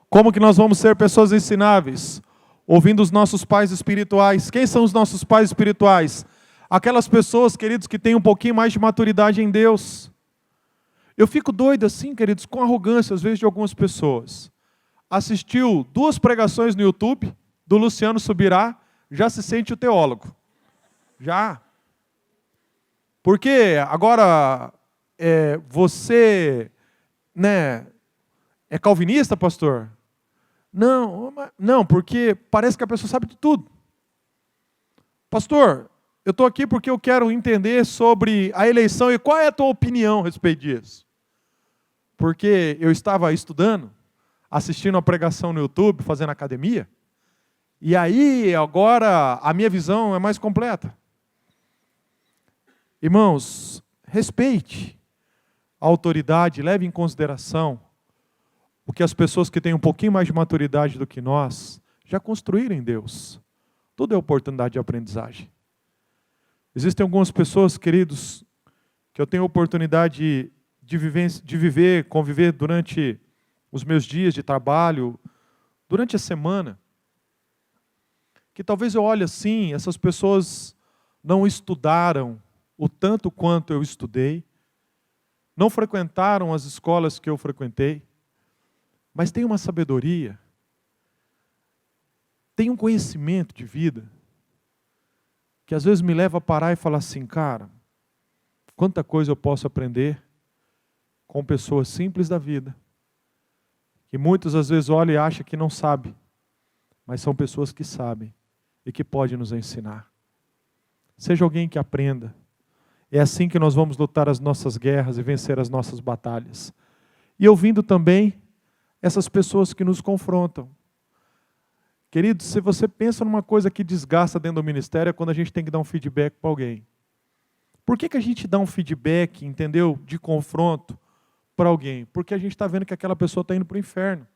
Como que nós vamos ser pessoas ensináveis? Ouvindo os nossos pais espirituais. Quem são os nossos pais espirituais? Aquelas pessoas, queridos, que têm um pouquinho mais de maturidade em Deus. Eu fico doido assim, queridos, com arrogância, às vezes, de algumas pessoas. Assistiu 2 pregações no YouTube, do Luciano Subirá, já se sente o teólogo. Já. Porque agora, você, é calvinista, pastor? Não, porque parece que a pessoa sabe de tudo. Pastor, eu estou aqui porque eu quero entender sobre a eleição e qual é a tua opinião a respeito disso. Porque eu estava estudando, assistindo a pregação no YouTube, fazendo academia, e aí agora a minha visão é mais completa. Irmãos, respeite a autoridade, leve em consideração o que as pessoas que têm um pouquinho mais de maturidade do que nós já construíram em Deus. Tudo é oportunidade de aprendizagem. Existem algumas pessoas, queridos, que eu tenho a oportunidade de viver, conviver durante os meus dias de trabalho, durante a semana, que talvez eu olhe assim, essas pessoas não estudaram o tanto quanto eu estudei, não frequentaram as escolas que eu frequentei, mas tem uma sabedoria, tem um conhecimento de vida, que às vezes me leva a parar e falar assim, cara, quanta coisa eu posso aprender com pessoas simples da vida, que muitas às vezes olham e acham que não sabem, mas são pessoas que sabem e que podem nos ensinar. Seja alguém que aprenda. É assim que nós vamos lutar as nossas guerras e vencer as nossas batalhas. E ouvindo também essas pessoas que nos confrontam. Queridos, se você pensa numa coisa que desgasta dentro do ministério, é quando a gente tem que dar um feedback para alguém. Por que a gente dá um feedback, entendeu, de confronto para alguém? Porque a gente está vendo que aquela pessoa está indo para o inferno.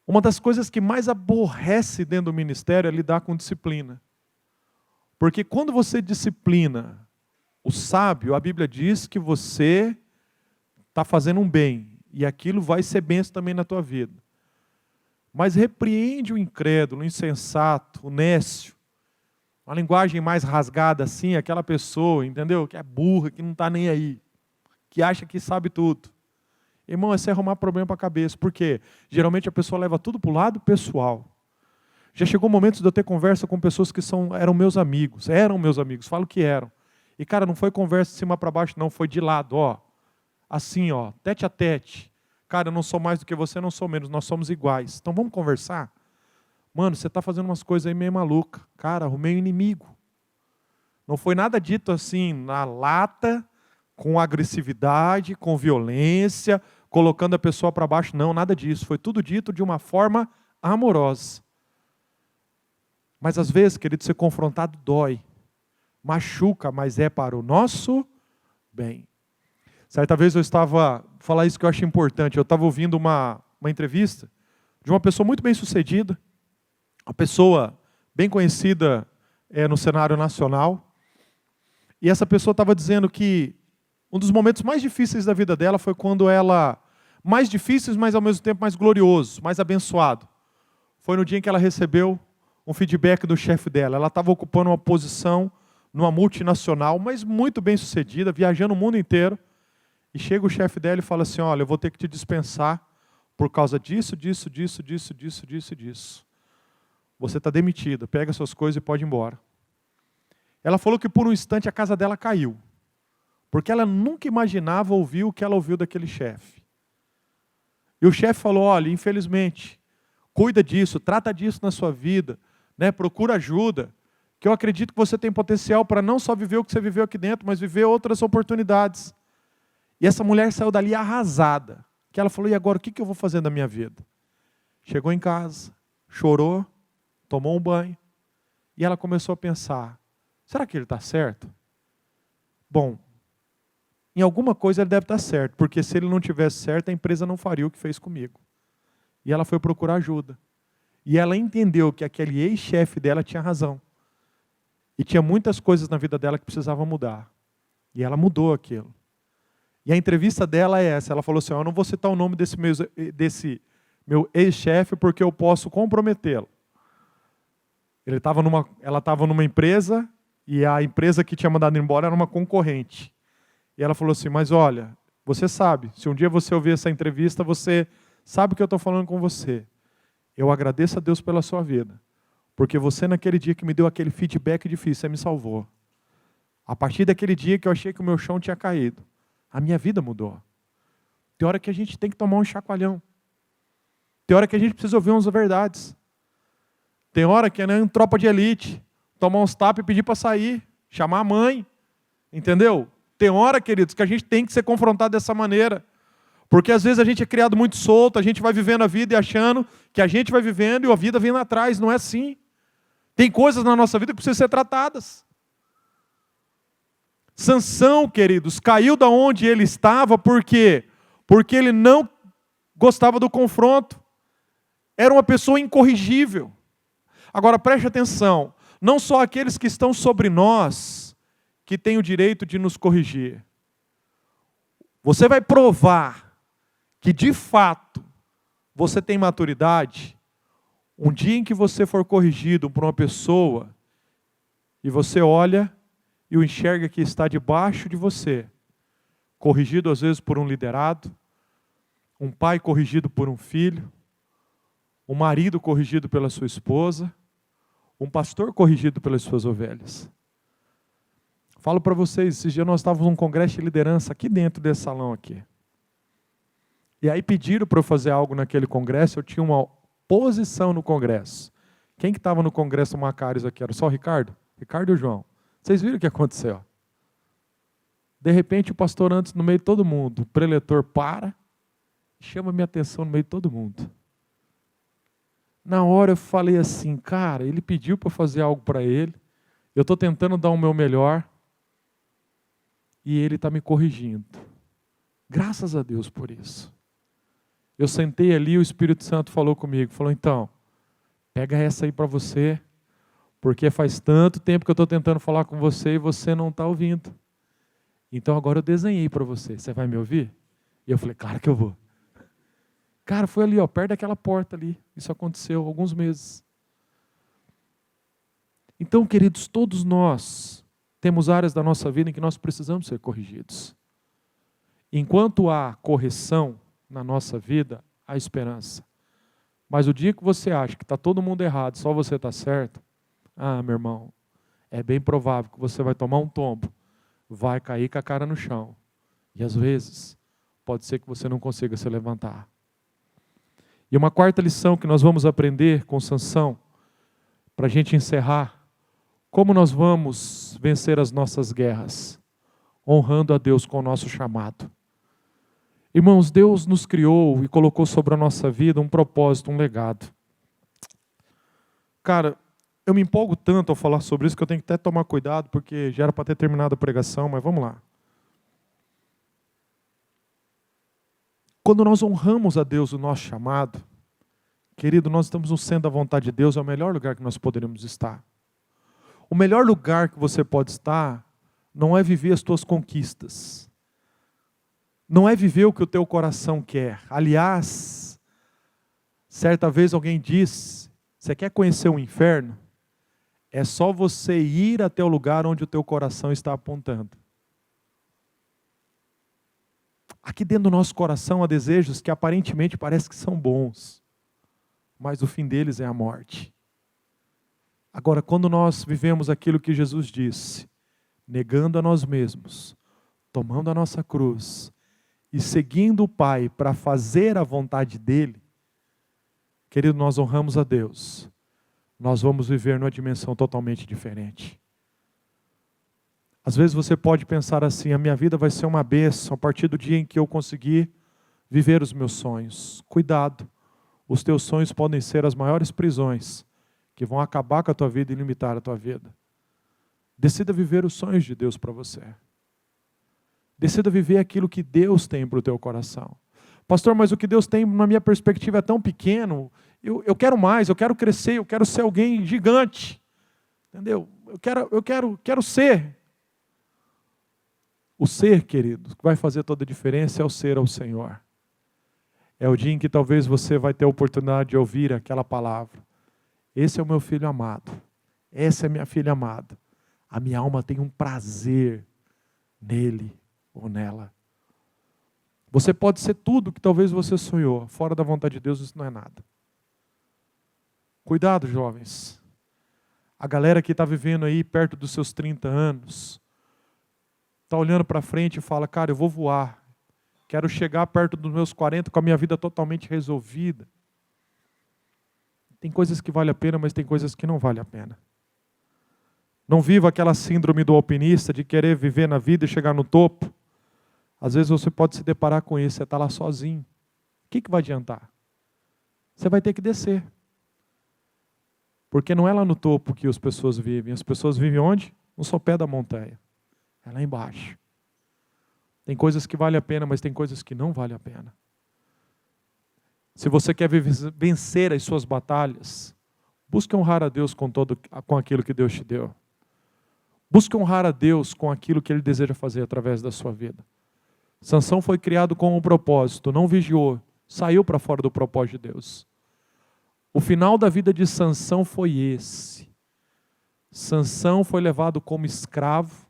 Uma das coisas que mais aborrece dentro do ministério é lidar com disciplina. Porque quando você disciplina o sábio, a Bíblia diz que você está fazendo um bem. E aquilo vai ser bênção também na tua vida. Mas repreende o incrédulo, o insensato, o nécio. Uma linguagem mais rasgada assim, aquela pessoa, entendeu? Que é burra, que não está nem aí. Que acha que sabe tudo. Irmão, é você arrumar problema para a cabeça. Por quê? Geralmente a pessoa leva tudo para o lado pessoal. Já chegou momentos de eu ter conversa com pessoas que eram meus amigos. Falo que eram. E cara, não foi conversa de cima para baixo, não. Foi de lado, assim, tete a tete. Cara, eu não sou mais do que você, eu não sou menos, nós somos iguais. Então vamos conversar? Mano, você está fazendo umas coisas aí meio maluca. Cara, arrumei um inimigo. Não foi nada dito assim, na lata, com agressividade, com violência, colocando a pessoa para baixo. Não, nada disso. Foi tudo dito de uma forma amorosa. Mas às vezes, querido, ser confrontado dói. Machuca, mas é para o nosso bem. Certa vez eu estava, falar isso que eu acho importante, eu estava ouvindo uma entrevista de uma pessoa muito bem sucedida, uma pessoa bem conhecida no cenário nacional. E essa pessoa estava dizendo que um dos momentos mais difíceis da vida dela foi quando mais difíceis, mas ao mesmo tempo mais gloriosos, mais abençoado. Foi no dia em que ela recebeu um feedback do chefe dela. Ela estava ocupando uma posição numa multinacional, mas muito bem sucedida, viajando o mundo inteiro. E chega o chefe dela e fala assim, olha, eu vou ter que te dispensar por causa disso, disso, disso, disso, disso, disso e disso. Você está demitida, pega suas coisas e pode ir embora. Ela falou que por um instante a casa dela caiu. Porque ela nunca imaginava ouvir o que ela ouviu daquele chefe. E o chefe falou, olha, infelizmente, cuida disso, trata disso na sua vida, né? Procura ajuda, que eu acredito que você tem potencial para não só viver o que você viveu aqui dentro, mas viver outras oportunidades. E essa mulher saiu dali arrasada. Que ela falou, e agora o que eu vou fazer da minha vida? Chegou em casa, chorou, tomou um banho, e ela começou a pensar, será que ele está certo? Bom, em alguma coisa ele deve estar certo, porque se ele não tivesse certo, a empresa não faria o que fez comigo. E ela foi procurar ajuda. E ela entendeu que aquele ex-chefe dela tinha razão. E tinha muitas coisas na vida dela que precisavam mudar. E ela mudou aquilo. E a entrevista dela é essa. Ela falou assim, eu não vou citar o nome desse meu ex-chefe porque eu posso comprometê-lo. Ela estava numa empresa e a empresa que tinha mandado embora era uma concorrente. E ela falou assim, mas olha, você sabe, se um dia você ouvir essa entrevista, você sabe o que eu estou falando com você. Eu agradeço a Deus pela sua vida. Porque você naquele dia que me deu aquele feedback difícil, você me salvou. A partir daquele dia que eu achei que o meu chão tinha caído, a minha vida mudou. Tem hora que a gente tem que tomar um chacoalhão. Tem hora que a gente precisa ouvir umas verdades. Tem hora que é nem tropa de elite. Tomar uns tapas e pedir para sair. Chamar a mãe. Entendeu? Tem hora, queridos, que a gente tem que ser confrontado dessa maneira. Porque às vezes a gente é criado muito solto, a gente vai vivendo a vida e achando que a gente vai vivendo e a vida vem lá atrás. Não é assim. Tem coisas na nossa vida que precisam ser tratadas. Sansão, queridos, caiu da onde ele estava, por quê? Porque ele não gostava do confronto. Era uma pessoa incorrigível. Agora preste atenção, não só aqueles que estão sobre nós que têm o direito de nos corrigir. Você vai provar que de fato você tem maturidade um dia em que você for corrigido por uma pessoa e você olha e o enxerga que está debaixo de você, corrigido às vezes por um liderado, um pai corrigido por um filho, um marido corrigido pela sua esposa, um pastor corrigido pelas suas ovelhas. Falo para vocês, esses dias nós estávamos num congresso de liderança aqui dentro desse salão aqui. E aí pediram para eu fazer algo naquele congresso, eu tinha uma posição no congresso. Quem que estava no congresso Macários aqui? Era só o Ricardo? Ricardo e o João. Vocês viram o que aconteceu? De repente o pastor antes no meio de todo mundo, o preletor para, chama minha atenção no meio de todo mundo. Na hora eu falei assim, cara, ele pediu para fazer algo para ele, eu estou tentando dar o meu melhor, e ele está me corrigindo. Graças a Deus por isso. Eu sentei ali, o Espírito Santo falou comigo, falou, então, pega essa aí para você, porque faz tanto tempo que eu estou tentando falar com você e você não está ouvindo. Então agora eu desenhei para você, você vai me ouvir? E eu falei, claro que eu vou. Cara, foi ali, ó, perto daquela porta ali. Isso aconteceu há alguns meses. Então, queridos, todos nós temos áreas da nossa vida em que nós precisamos ser corrigidos. Enquanto há correção na nossa vida, há esperança. Mas o dia que você acha que está todo mundo errado, só você está certo, meu irmão, é bem provável que você vai tomar um tombo, vai cair com a cara no chão. E às vezes, pode ser que você não consiga se levantar. E uma quarta lição que nós vamos aprender com Sansão, para a gente encerrar, como nós vamos vencer as nossas guerras, honrando a Deus com o nosso chamado. Irmãos, Deus nos criou e colocou sobre a nossa vida um propósito, um legado. Cara, eu me empolgo tanto ao falar sobre isso que eu tenho que até tomar cuidado, porque já era para ter terminado a pregação, mas vamos lá. Quando nós honramos a Deus o nosso chamado, querido, nós estamos no centro da vontade de Deus, é o melhor lugar que nós poderemos estar. O melhor lugar que você pode estar não é viver as tuas conquistas. Não é viver o que o teu coração quer. Aliás, certa vez alguém disse, você quer conhecer o inferno? É só você ir até o lugar onde o teu coração está apontando. Aqui dentro do nosso coração há desejos que aparentemente parece que são bons, mas o fim deles é a morte. Agora, quando nós vivemos aquilo que Jesus disse, negando a nós mesmos, tomando a nossa cruz e seguindo o Pai para fazer a vontade dEle, querido, nós honramos a Deus. Nós vamos viver numa dimensão totalmente diferente. Às vezes você pode pensar assim, a minha vida vai ser uma bênção a partir do dia em que eu conseguir viver os meus sonhos. Cuidado, os teus sonhos podem ser as maiores prisões que vão acabar com a tua vida e limitar a tua vida. Decida viver os sonhos de Deus para você. Decida viver aquilo que Deus tem para o teu coração. Pastor, mas o que Deus tem na minha perspectiva é tão pequeno. Eu quero mais, eu quero crescer, eu quero ser alguém gigante. Entendeu? Eu quero ser. O ser, querido, que vai fazer toda a diferença é o ser ao Senhor. É o dia em que talvez você vai ter a oportunidade de ouvir aquela palavra. Esse é o meu filho amado. Essa é a minha filha amada. A minha alma tem um prazer nele ou nela. Você pode ser tudo que talvez você sonhou. Fora da vontade de Deus, isso não é nada. Cuidado, jovens. A galera que está vivendo aí perto dos seus 30 anos, está olhando para frente e fala, cara, eu vou voar. Quero chegar perto dos meus 40 com a minha vida totalmente resolvida. Tem coisas que valem a pena, mas tem coisas que não valem a pena. Não viva aquela síndrome do alpinista de querer viver na vida e chegar no topo. Às vezes você pode se deparar com isso, você está lá sozinho. O que vai adiantar? Você vai ter que descer. Porque não é lá no topo que as pessoas vivem. As pessoas vivem onde? No sopé da montanha. É lá embaixo. Tem coisas que valem a pena, mas tem coisas que não valem a pena. Se você quer vencer as suas batalhas, busque honrar a Deus com aquilo que Deus te deu. Busque honrar a Deus com aquilo que Ele deseja fazer através da sua vida. Sansão foi criado com um propósito, não vigiou, saiu para fora do propósito de Deus. O final da vida de Sansão foi esse. Sansão foi levado como escravo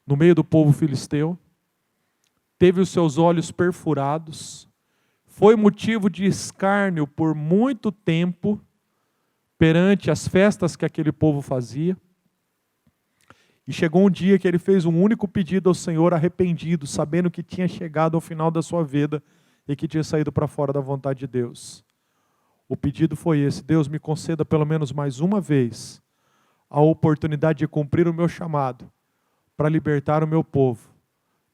no meio do povo filisteu, teve os seus olhos perfurados, foi motivo de escárnio por muito tempo perante as festas que aquele povo fazia. E chegou um dia que ele fez um único pedido ao Senhor arrependido, sabendo que tinha chegado ao final da sua vida e que tinha saído para fora da vontade de Deus. O pedido foi esse: Deus, me conceda pelo menos mais uma vez a oportunidade de cumprir o meu chamado para libertar o meu povo,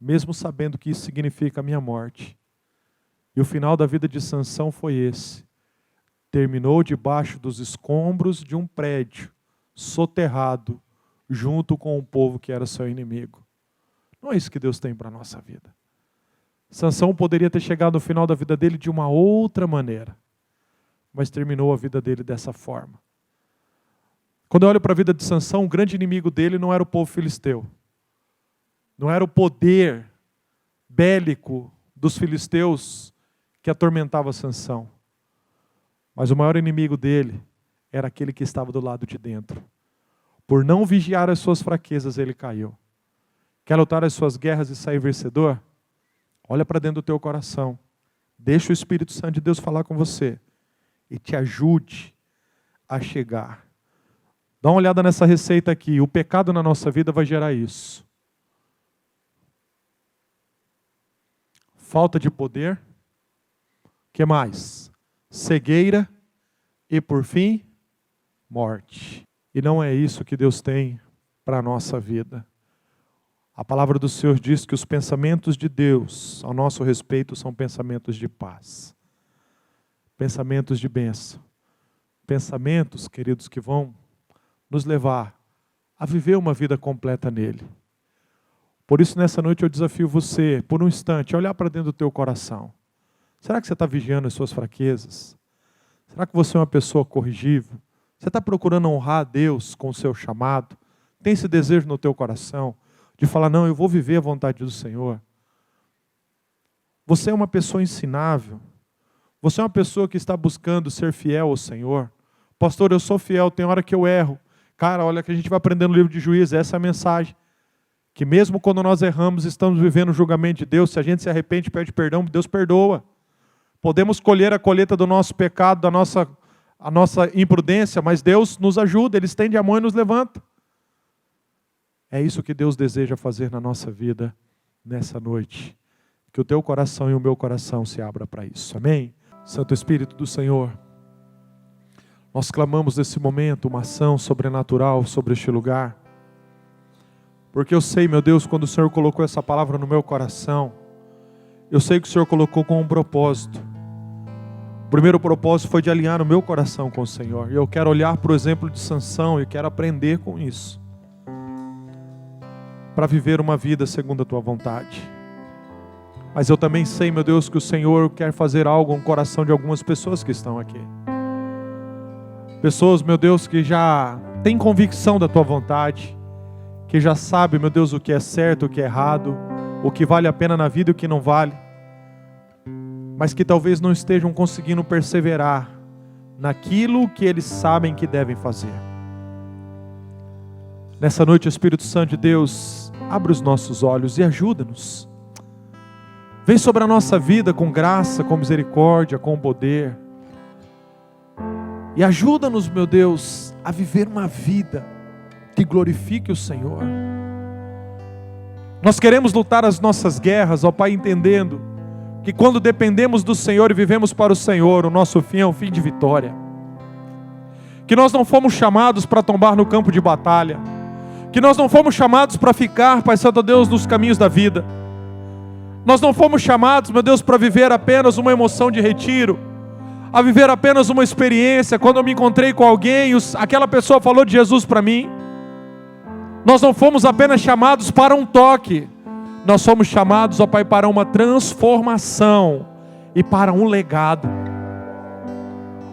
mesmo sabendo que isso significa a minha morte. E o final da vida de Sansão foi esse. Terminou debaixo dos escombros de um prédio, soterrado, junto com o povo que era seu inimigo. Não é isso que Deus tem para a nossa vida. Sansão poderia ter chegado no final da vida dele de uma outra maneira, mas terminou a vida dele dessa forma. Quando eu olho para a vida de Sansão, o grande inimigo dele não era o povo filisteu. Não era o poder bélico dos filisteus que atormentava Sansão. Mas o maior inimigo dele era aquele que estava do lado de dentro. Por não vigiar as suas fraquezas, ele caiu. Quer lutar as suas guerras e sair vencedor? Olha para dentro do teu coração. Deixa o Espírito Santo de Deus falar com você e te ajude a chegar. Dá uma olhada nessa receita aqui. O pecado na nossa vida vai gerar isso. Falta de poder. O que mais? Cegueira e, por fim, morte. E não é isso que Deus tem para a nossa vida. A palavra do Senhor diz que os pensamentos de Deus ao nosso respeito são pensamentos de paz. Pensamentos de bênção. Pensamentos, queridos, que vão nos levar a viver uma vida completa nele. Por isso, nessa noite eu desafio você, por um instante, a olhar para dentro do teu coração. Será que você está vigiando as suas fraquezas? Será que você é uma pessoa corrigível? Você está procurando honrar a Deus com o seu chamado? Tem esse desejo no teu coração de falar, não, eu vou viver a vontade do Senhor? Você é uma pessoa ensinável. Você é uma pessoa que está buscando ser fiel ao Senhor. Pastor, eu sou fiel, tem hora que eu erro. Cara, olha que a gente vai aprender no livro de Juízes, essa é a mensagem. Que mesmo quando nós erramos, estamos vivendo o julgamento de Deus. Se a gente se arrepende e pede perdão, Deus perdoa. Podemos colher a colheita do nosso pecado, da nossa imprudência, mas Deus nos ajuda, Ele estende a mão e nos levanta. É isso que Deus deseja fazer na nossa vida nessa noite. Que o teu coração e o meu coração se abra para isso. Amém? Santo Espírito do Senhor, nós clamamos nesse momento uma ação sobrenatural sobre este lugar. Porque eu sei, meu Deus, quando o Senhor colocou essa palavra no meu coração, eu sei que o Senhor colocou com um propósito. O primeiro propósito foi de alinhar o meu coração com o Senhor. E eu quero olhar para o exemplo de Sansão e quero aprender com isso. Para viver uma vida segundo a tua vontade. Mas eu também sei, meu Deus, que o Senhor quer fazer algo no coração de algumas pessoas que estão aqui. Pessoas, meu Deus, que já têm convicção da tua vontade. Que já sabem, meu Deus, o que é certo, o que é errado. O que vale a pena na vida e o que não vale. Mas que talvez não estejam conseguindo perseverar naquilo que eles sabem que devem fazer. Nessa noite, o Espírito Santo de Deus, abre os nossos olhos e ajuda-nos. Vem sobre a nossa vida com graça, com misericórdia, com poder. E ajuda-nos, meu Deus, a viver uma vida que glorifique o Senhor. Nós queremos lutar as nossas guerras, ó Pai, entendendo que quando dependemos do Senhor e vivemos para o Senhor, o nosso fim é um fim de vitória. Que nós não fomos chamados para tombar no campo de batalha. Que nós não fomos chamados para ficar, Pai Santo Deus, nos caminhos da vida. Nós não fomos chamados, meu Deus, para viver apenas uma emoção de retiro, a viver apenas uma experiência. Quando eu me encontrei com alguém, aquela pessoa falou de Jesus para mim. Nós não fomos apenas chamados para um toque. Nós somos chamados, ó Pai, para uma transformação e para um legado.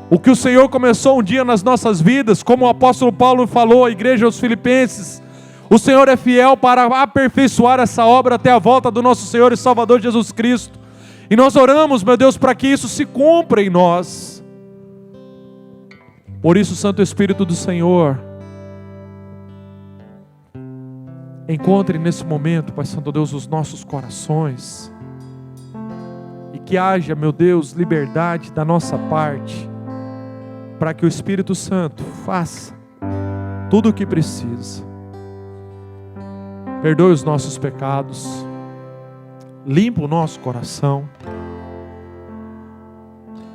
O que o Senhor começou um dia nas nossas vidas, como o apóstolo Paulo falou à igreja aos Filipenses, o Senhor é fiel para aperfeiçoar essa obra até a volta do nosso Senhor e Salvador Jesus Cristo. E nós oramos, meu Deus, para que isso se cumpra em nós. Por isso, Santo Espírito do Senhor, encontre nesse momento, Pai Santo Deus, os nossos corações. E que haja, meu Deus, liberdade da nossa parte, para que o Espírito Santo faça tudo o que precisa. Perdoe os nossos pecados, limpa o nosso coração.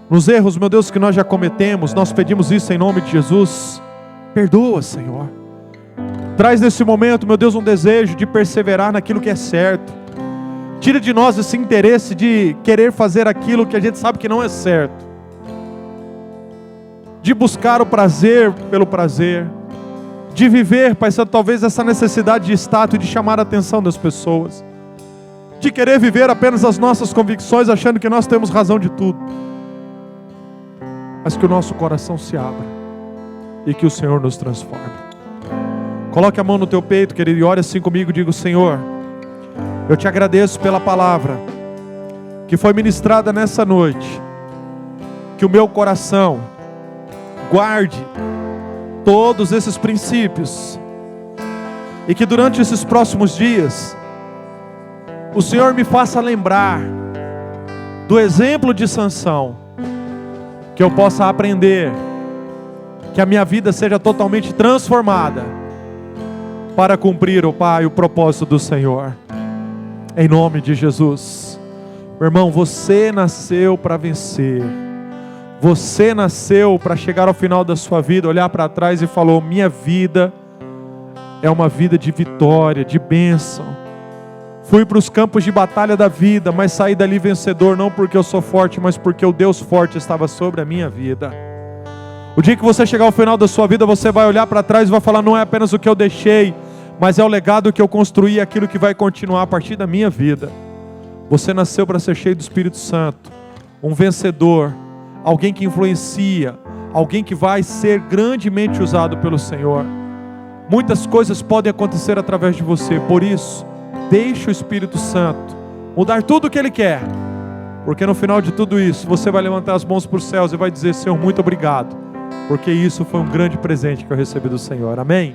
Nos erros, meu Deus, que nós já cometemos, nós pedimos isso em nome de Jesus. Perdoa, Senhor. Traz nesse momento, meu Deus, um desejo de perseverar naquilo que é certo. Tira de nós esse interesse de querer fazer aquilo que a gente sabe que não é certo. De buscar o prazer pelo prazer. De viver, Pai Santo, talvez essa necessidade de status e de chamar a atenção das pessoas. De querer viver apenas as nossas convicções, achando que nós temos razão de tudo. Mas que o nosso coração se abra e que o Senhor nos transforme. Coloque a mão no teu peito, querido, e ore assim comigo. Digo: Senhor, eu te agradeço pela palavra que foi ministrada nessa noite. Que o meu coração guarde todos esses princípios e que durante esses próximos dias o Senhor me faça lembrar do exemplo de Sansão, que eu possa aprender, que a minha vida seja totalmente transformada para cumprir, ó Pai, o propósito do Senhor, em nome de Jesus. Meu irmão, você nasceu para vencer. Você nasceu para chegar ao final da sua vida, olhar para trás e falar: minha vida é uma vida de vitória, de bênção. Fui para os campos de batalha da vida, mas saí dali vencedor, não porque eu sou forte, mas porque o Deus forte estava sobre a minha vida. O dia que você chegar ao final da sua vida, você vai olhar para trás e vai falar: não é apenas o que eu deixei, mas é o legado que eu construí, aquilo que vai continuar a partir da minha vida. Você nasceu para ser cheio do Espírito Santo, um vencedor, alguém que influencia, alguém que vai ser grandemente usado pelo Senhor. Muitas coisas podem acontecer através de você, por isso, deixe o Espírito Santo mudar tudo o que Ele quer, porque no final de tudo isso, você vai levantar as mãos para os céus e vai dizer: Senhor, muito obrigado, porque isso foi um grande presente que eu recebi do Senhor. Amém?